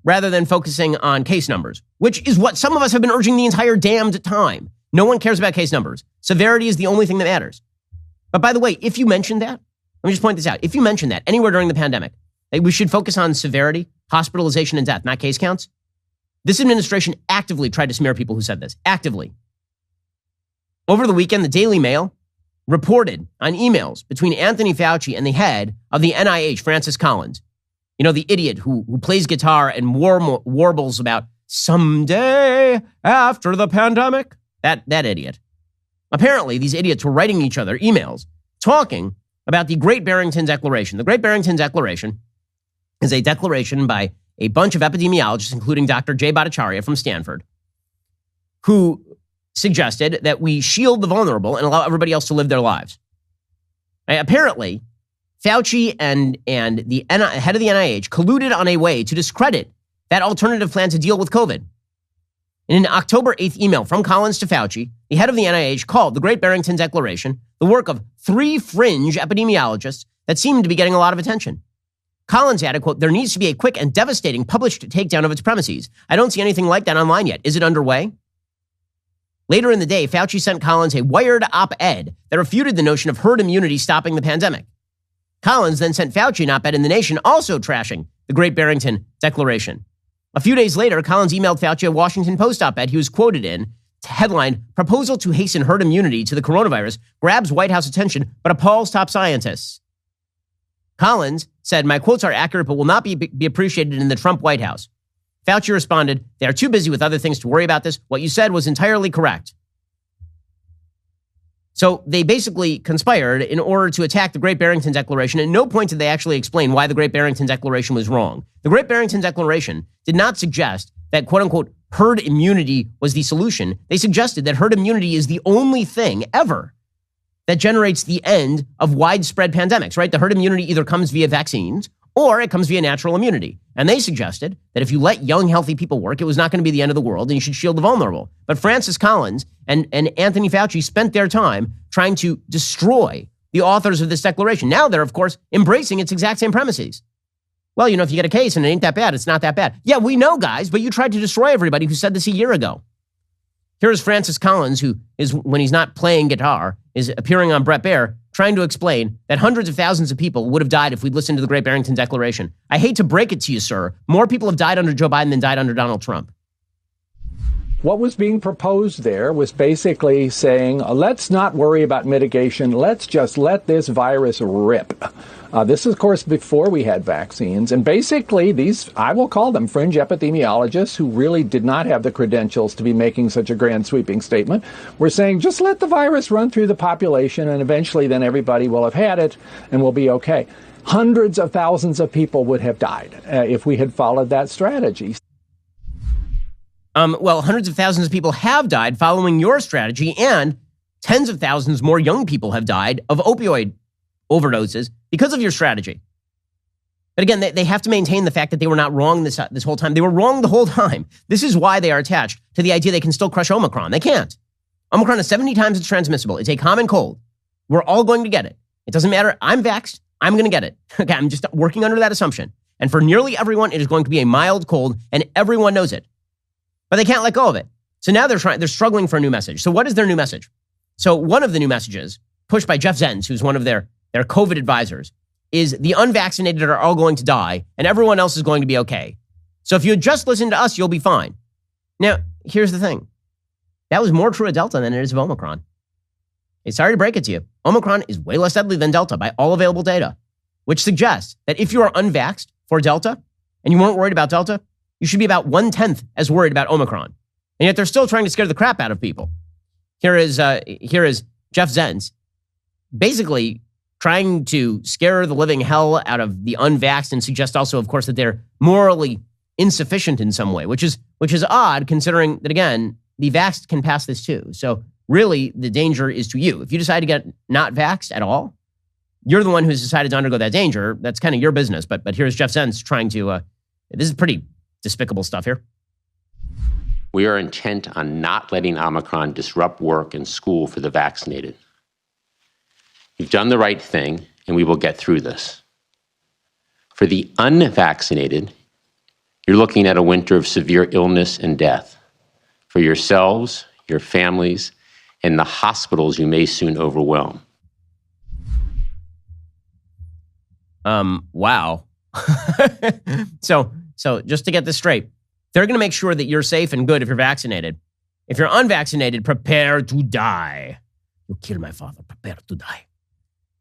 rather than focusing on case numbers, which is what some of us have been urging the entire damned time. No one cares about case numbers. Severity is the only thing that matters. But by the way, if you mentioned that, let me just point this out. If you mentioned that anywhere during the pandemic, that we should focus on severity, hospitalization, and death, not case counts, this administration actively tried to smear people who said this. Actively. Over the weekend, the Daily Mail reported on emails between Anthony Fauci and the head of the NIH, Francis Collins. You know, the idiot who plays guitar and warbles about someday after the pandemic. That idiot. Apparently, these idiots were writing each other emails talking about the Great Barrington Declaration. The Great Barrington Declaration is a declaration by a bunch of epidemiologists, including Dr. Jay Bhattacharya from Stanford, who suggested that we shield the vulnerable and allow everybody else to live their lives. Apparently, Fauci and the head of the NIH colluded on a way to discredit that alternative plan to deal with COVID. In an October 8th email from Collins to Fauci, the head of the NIH called the Great Barrington Declaration the work of 3 fringe epidemiologists that seemed to be getting a lot of attention. Collins added, quote, there needs to be a quick and devastating published takedown of its premises. I don't see anything like that online yet. Is it underway? Later in the day, Fauci sent Collins a wired op-ed that refuted the notion of herd immunity stopping the pandemic. Collins then sent Fauci an op-ed in The Nation also trashing the Great Barrington Declaration. A few days later, Collins emailed Fauci a Washington Post op-ed he was quoted in, headline, proposal to hasten herd immunity to the coronavirus grabs White House attention but appalls top scientists. Collins said, my quotes are accurate but will not be appreciated in the Trump White House. Fauci responded, they are too busy with other things to worry about this. What you said was entirely correct. So they basically conspired in order to attack the Great Barrington Declaration. At no point did they actually explain why the Great Barrington Declaration was wrong. The Great Barrington Declaration did not suggest that, quote unquote, herd immunity was the solution. They suggested that herd immunity is the only thing ever that generates the end of widespread pandemics, right? The herd immunity either comes via vaccines or it comes via natural immunity. And they suggested that if you let young, healthy people work, it was not going to be the end of the world and you should shield the vulnerable. But Francis Collins and Anthony Fauci spent their time trying to destroy the authors of this declaration. Now they're, of course, embracing its exact same premises. Well, if you get a case and it ain't that bad, it's not that bad. Yeah, we know, guys, but you tried to destroy everybody who said this a year ago. Here's Francis Collins, who is, when he's not playing guitar, is appearing on Bret Baier, trying to explain that hundreds of thousands of people would have died if we'd listened to the Great Barrington Declaration. I hate to break it to you, sir. More people have died under Joe Biden than died under Donald Trump. What was being proposed there was basically saying, let's not worry about mitigation. Let's just let this virus rip. This is, of course, before we had vaccines. And basically, these, I will call them fringe epidemiologists who really did not have the credentials to be making such a grand sweeping statement, were saying, just let the virus run through the population and eventually then everybody will have had it and we'll be okay. Hundreds of thousands of people would have died if we had followed that strategy. Well, hundreds of thousands of people have died following your strategy, and tens of thousands more young people have died of opioid overdoses because of your strategy. But again, they have to maintain the fact that they were not wrong this whole time. They were wrong the whole time. This is why they are attached to the idea they can still crush Omicron. They can't. Omicron is 70 times as transmissible. It's a common cold. We're all going to get it. It doesn't matter. I'm vaxxed. I'm going to get it. Okay, I'm just working under that assumption. And for nearly everyone, it is going to be a mild cold, and everyone knows it. But they can't let go of it. So now they're struggling for a new message. So what is their new message? So one of the new messages, pushed by Jeff Zients, who's one of their COVID advisors, is the unvaccinated are all going to die and everyone else is going to be okay. So if you just listen to us, you'll be fine. Now, here's the thing. That was more true of Delta than it is of Omicron. Hey, sorry to break it to you. Omicron is way less deadly than Delta by all available data, which suggests that if you are unvaxxed for Delta and you weren't worried about Delta, you should be about 1/10 as worried about Omicron. And yet they're still trying to scare the crap out of people. Here is Jeff Zients basically trying to scare the living hell out of the unvaxxed and suggest also, of course, that they're morally insufficient in some way, which is odd considering that, again, the vaxxed can pass this too. So really the danger is to you. If you decide to get not vaxxed at all, you're the one who's decided to undergo that danger. That's kind of your business. But here's Jeff Zients trying to, this is pretty despicable stuff here. We are intent on not letting Omicron disrupt work and school for the vaccinated. You've done the right thing, and we will get through this. For the unvaccinated, you're looking at a winter of severe illness and death. For yourselves, your families, and the hospitals you may soon overwhelm. Wow. So just to get this straight, they're going to make sure that you're safe and good if you're vaccinated. If you're unvaccinated, prepare to die. You kill my father, prepare to die.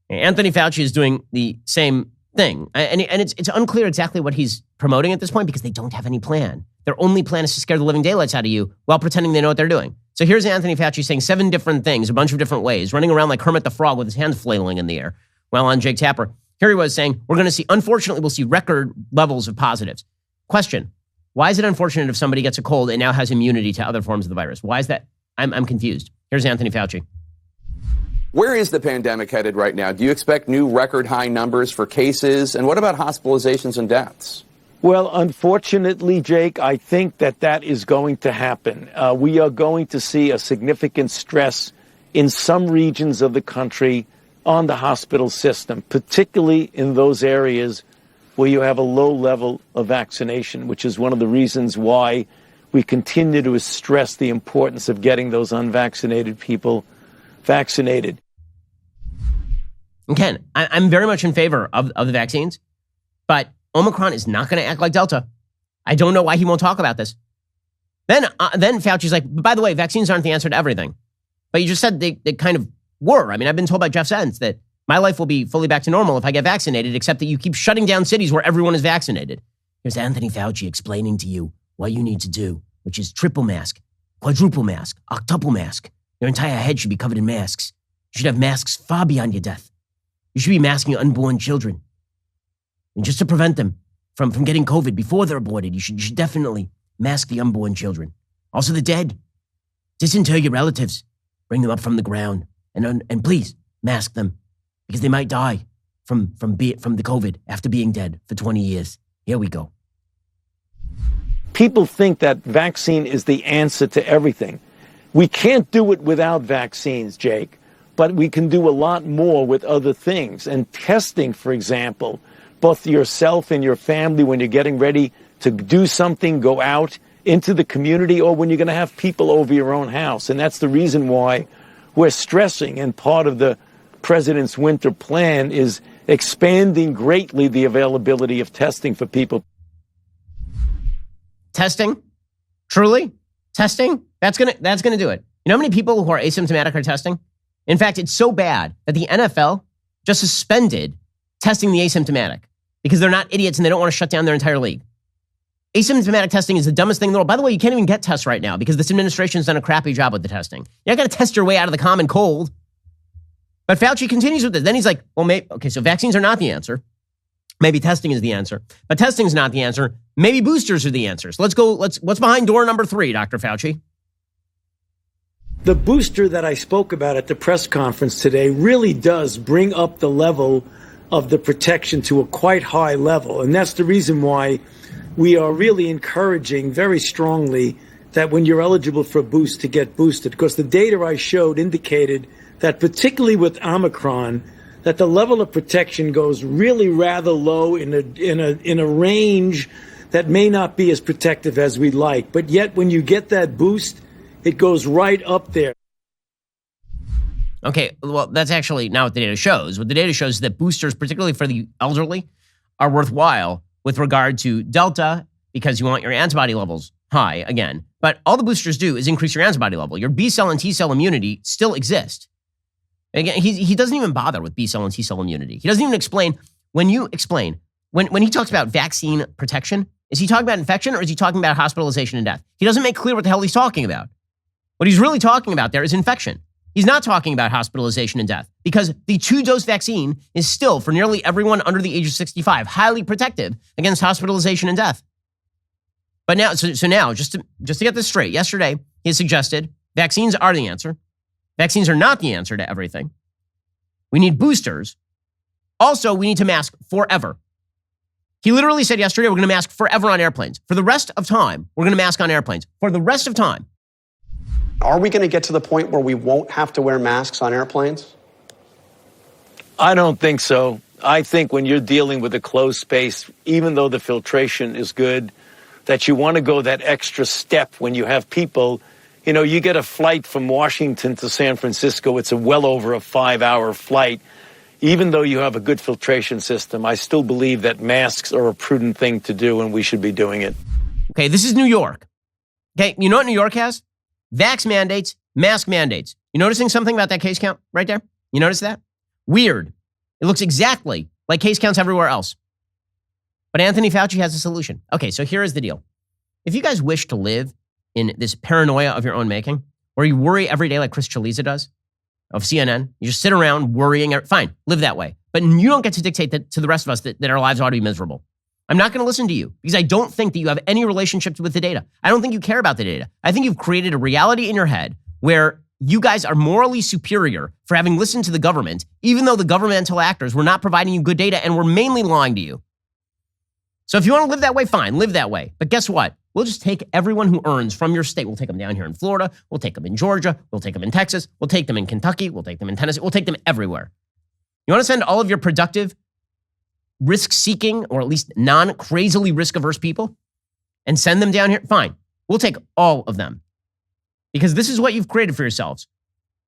And Anthony Fauci is doing the same thing. And it's unclear exactly what he's promoting at this point because they don't have any plan. Their only plan is to scare the living daylights out of you while pretending they know what they're doing. So here's Anthony Fauci saying 7 different things, a bunch of different ways, running around like Kermit the Frog with his hands flailing in the air. While on Jake Tapper, here he was saying, unfortunately, we'll see record levels of positives. Question, why is it unfortunate if somebody gets a cold and now has immunity to other forms of the virus? Why is that? I'm confused. Here's Anthony Fauci. Where is the pandemic headed right now? Do you expect new record high numbers for cases? And what about hospitalizations and deaths? Well, unfortunately, Jake, I think that is going to happen. We are going to see a significant stress in some regions of the country on the hospital system, particularly in those areas where you have a low level of vaccination, which is one of the reasons why we continue to stress the importance of getting those unvaccinated people vaccinated. Again, I'm very much in favor of the vaccines, but Omicron is not going to act like Delta. I don't know why he won't talk about this. Then Fauci's like, by the way, vaccines aren't the answer to everything. But you just said they kind of were. I mean, I've been told by Jeff Zients that my life will be fully back to normal if I get vaccinated, except that you keep shutting down cities where everyone is vaccinated. Here's Anthony Fauci explaining to you what you need to do, which is triple mask, quadruple mask, octuple mask. Your entire head should be covered in masks. You should have masks far beyond your death. You should be masking your unborn children. And just to prevent them from getting COVID before they're aborted, you should definitely mask the unborn children. Also the dead. Disinter your relatives. Bring them up from the ground. And please, mask them. Because they might die from the COVID after being dead for 20 years. Here we go. People think that vaccine is the answer to everything. We can't do it without vaccines, Jake. but we can do a lot more with other things. And testing, for example, both yourself and your family when you're getting ready to do something, go out into the community, or when you're going to have people over your own house. And that's the reason why we're stressing, and part of the president's winter plan is expanding greatly the availability of testing for people. Testing? Truly? Testing? That's gonna do it. You know how many people who are asymptomatic are testing? In fact, it's so bad that the NFL just suspended testing the asymptomatic because they're not idiots and they don't want to shut down their entire league. Asymptomatic testing is the dumbest thing in the world. By the way, you can't even get tests right now because this administration has done a crappy job with the testing. You're not going to test your way out of the common cold. But Fauci continues with this. Then he's like, well, so vaccines are not the answer. Maybe testing is the answer. But testing is not the answer. Maybe boosters are the answers. What's behind door number 3, Dr. Fauci? The booster that I spoke about at the press conference today really does bring up the level of the protection to a quite high level. And that's the reason why we are really encouraging very strongly that when you're eligible for a boost to get boosted, because the data I showed indicated that particularly with Omicron, that the level of protection goes really rather low in a range that may not be as protective as we'd like. But yet when you get that boost, it goes right up there. Okay, well, that's actually not what the data shows. What the data shows is that boosters, particularly for the elderly, are worthwhile with regard to Delta because you want your antibody levels high again. But all the boosters do is increase your antibody level. Your B cell and T cell immunity still exist. Again, he doesn't even bother with B cell and T cell immunity. He doesn't even explain. When he talks about vaccine protection, is he talking about infection or is he talking about hospitalization and death? He doesn't make clear what the hell he's talking about. What he's really talking about there is infection. He's not talking about hospitalization and death because the 2-dose vaccine is still, for nearly everyone under the age of 65, highly protective against hospitalization and death. But now, so now, just to get this straight, yesterday he suggested vaccines are the answer. Vaccines are not the answer to everything. We need boosters. Also, we need to mask forever. He literally said yesterday, we're going to mask forever on airplanes. For the rest of time, we're going to mask on airplanes. For the rest of time. Are we going to get to the point where we won't have to wear masks on airplanes? I don't think so. I think when you're dealing with a closed space, even though the filtration is good, that you want to go that extra step when you have people. You know, you get a flight from Washington to San Francisco, it's well over a 5-hour flight. Even though you have a good filtration system, I still believe that masks are a prudent thing to do and we should be doing it. Okay, this is New York. Okay, you know what New York has? Vax mandates, mask mandates. You noticing something about that case count right there? You notice that? Weird. It looks exactly like case counts everywhere else. But Anthony Fauci has a solution. Okay, so here is the deal. If you guys wish to live in this paranoia of your own making, where you worry every day like Chris Chaliza does, of CNN, you just sit around worrying, fine, live that way. But you don't get to dictate that to the rest of us that our lives ought to be miserable. I'm not going to listen to you because I don't think that you have any relationship with the data. I don't think you care about the data. I think you've created a reality in your head where you guys are morally superior for having listened to the government, even though the governmental actors were not providing you good data and were mainly lying to you. So if you want to live that way, fine, live that way. But guess what? We'll just take everyone who earns from your state. We'll take them down here in Florida. We'll take them in Georgia. We'll take them in Texas. We'll take them in Kentucky. We'll take them in Tennessee. We'll take them everywhere. You want to send all of your productive, risk-seeking, or at least non-crazily risk-averse people and send them down here? Fine. We'll take all of them. Because this is what you've created for yourselves.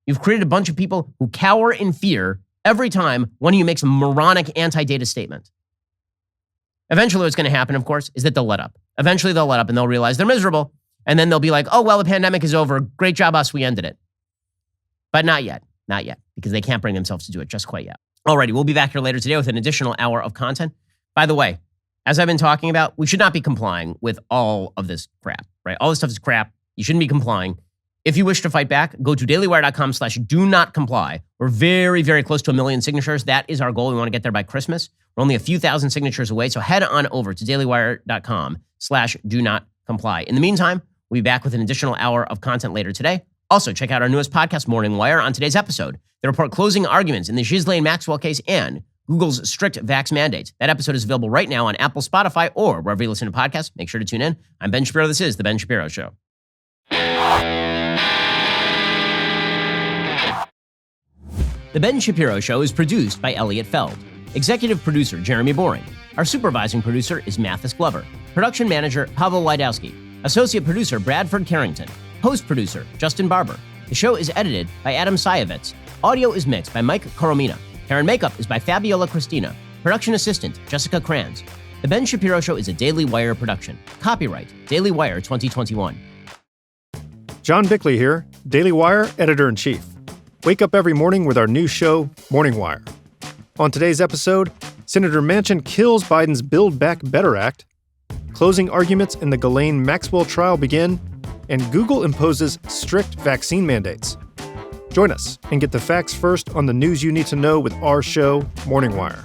You've created a bunch of people who cower in fear every time one of you makes a moronic anti-data statement. Eventually what's going to happen, of course, is that they'll let up. Eventually they'll let up and they'll realize they're miserable. And then they'll be like, oh, well, the pandemic is over. Great job, us. We ended it. But not yet. Not yet. Because they can't bring themselves to do it just quite yet. Alrighty, we'll be back here later today with an additional hour of content. By the way, as I've been talking about, we should not be complying with all of this crap, right? All this stuff is crap. You shouldn't be complying. If you wish to fight back, go to dailywire.com/do-not-comply. We're very, very close to 1 million signatures. That is our goal. We want to get there by Christmas. We're only a few thousand signatures away. So head on over to dailywire.com/do-not-comply. In the meantime, we'll be back with an additional hour of content later today. Also, check out our newest podcast, Morning Wire. On today's episode, they report closing arguments in the Ghislaine Maxwell case and Google's strict vax mandates. That episode is available right now on Apple, Spotify, or wherever you listen to podcasts. Make sure to tune in. I'm Ben Shapiro. This is The Ben Shapiro Show. The Ben Shapiro Show is produced by Elliot Feld. Executive producer Jeremy Boring. Our supervising producer is Mathis Glover. Production manager Pavel Wydowski. Associate producer Bradford Carrington. Host producer Justin Barber. The show is edited by Adam Sayevitz. Audio is mixed by Mike Coromina. Hair and makeup is by Fabiola Cristina. Production assistant Jessica Kranz. The Ben Shapiro Show is a Daily Wire production. Copyright Daily Wire 2021. John Bickley here, Daily Wire editor-in-chief. Wake up every morning with our new show, Morning Wire. On today's episode, Senator Manchin kills Biden's Build Back Better Act, closing arguments in the Ghislaine Maxwell trial begin, and Google imposes strict vaccine mandates. Join us and get the facts first on the news you need to know with our show, Morning Wire.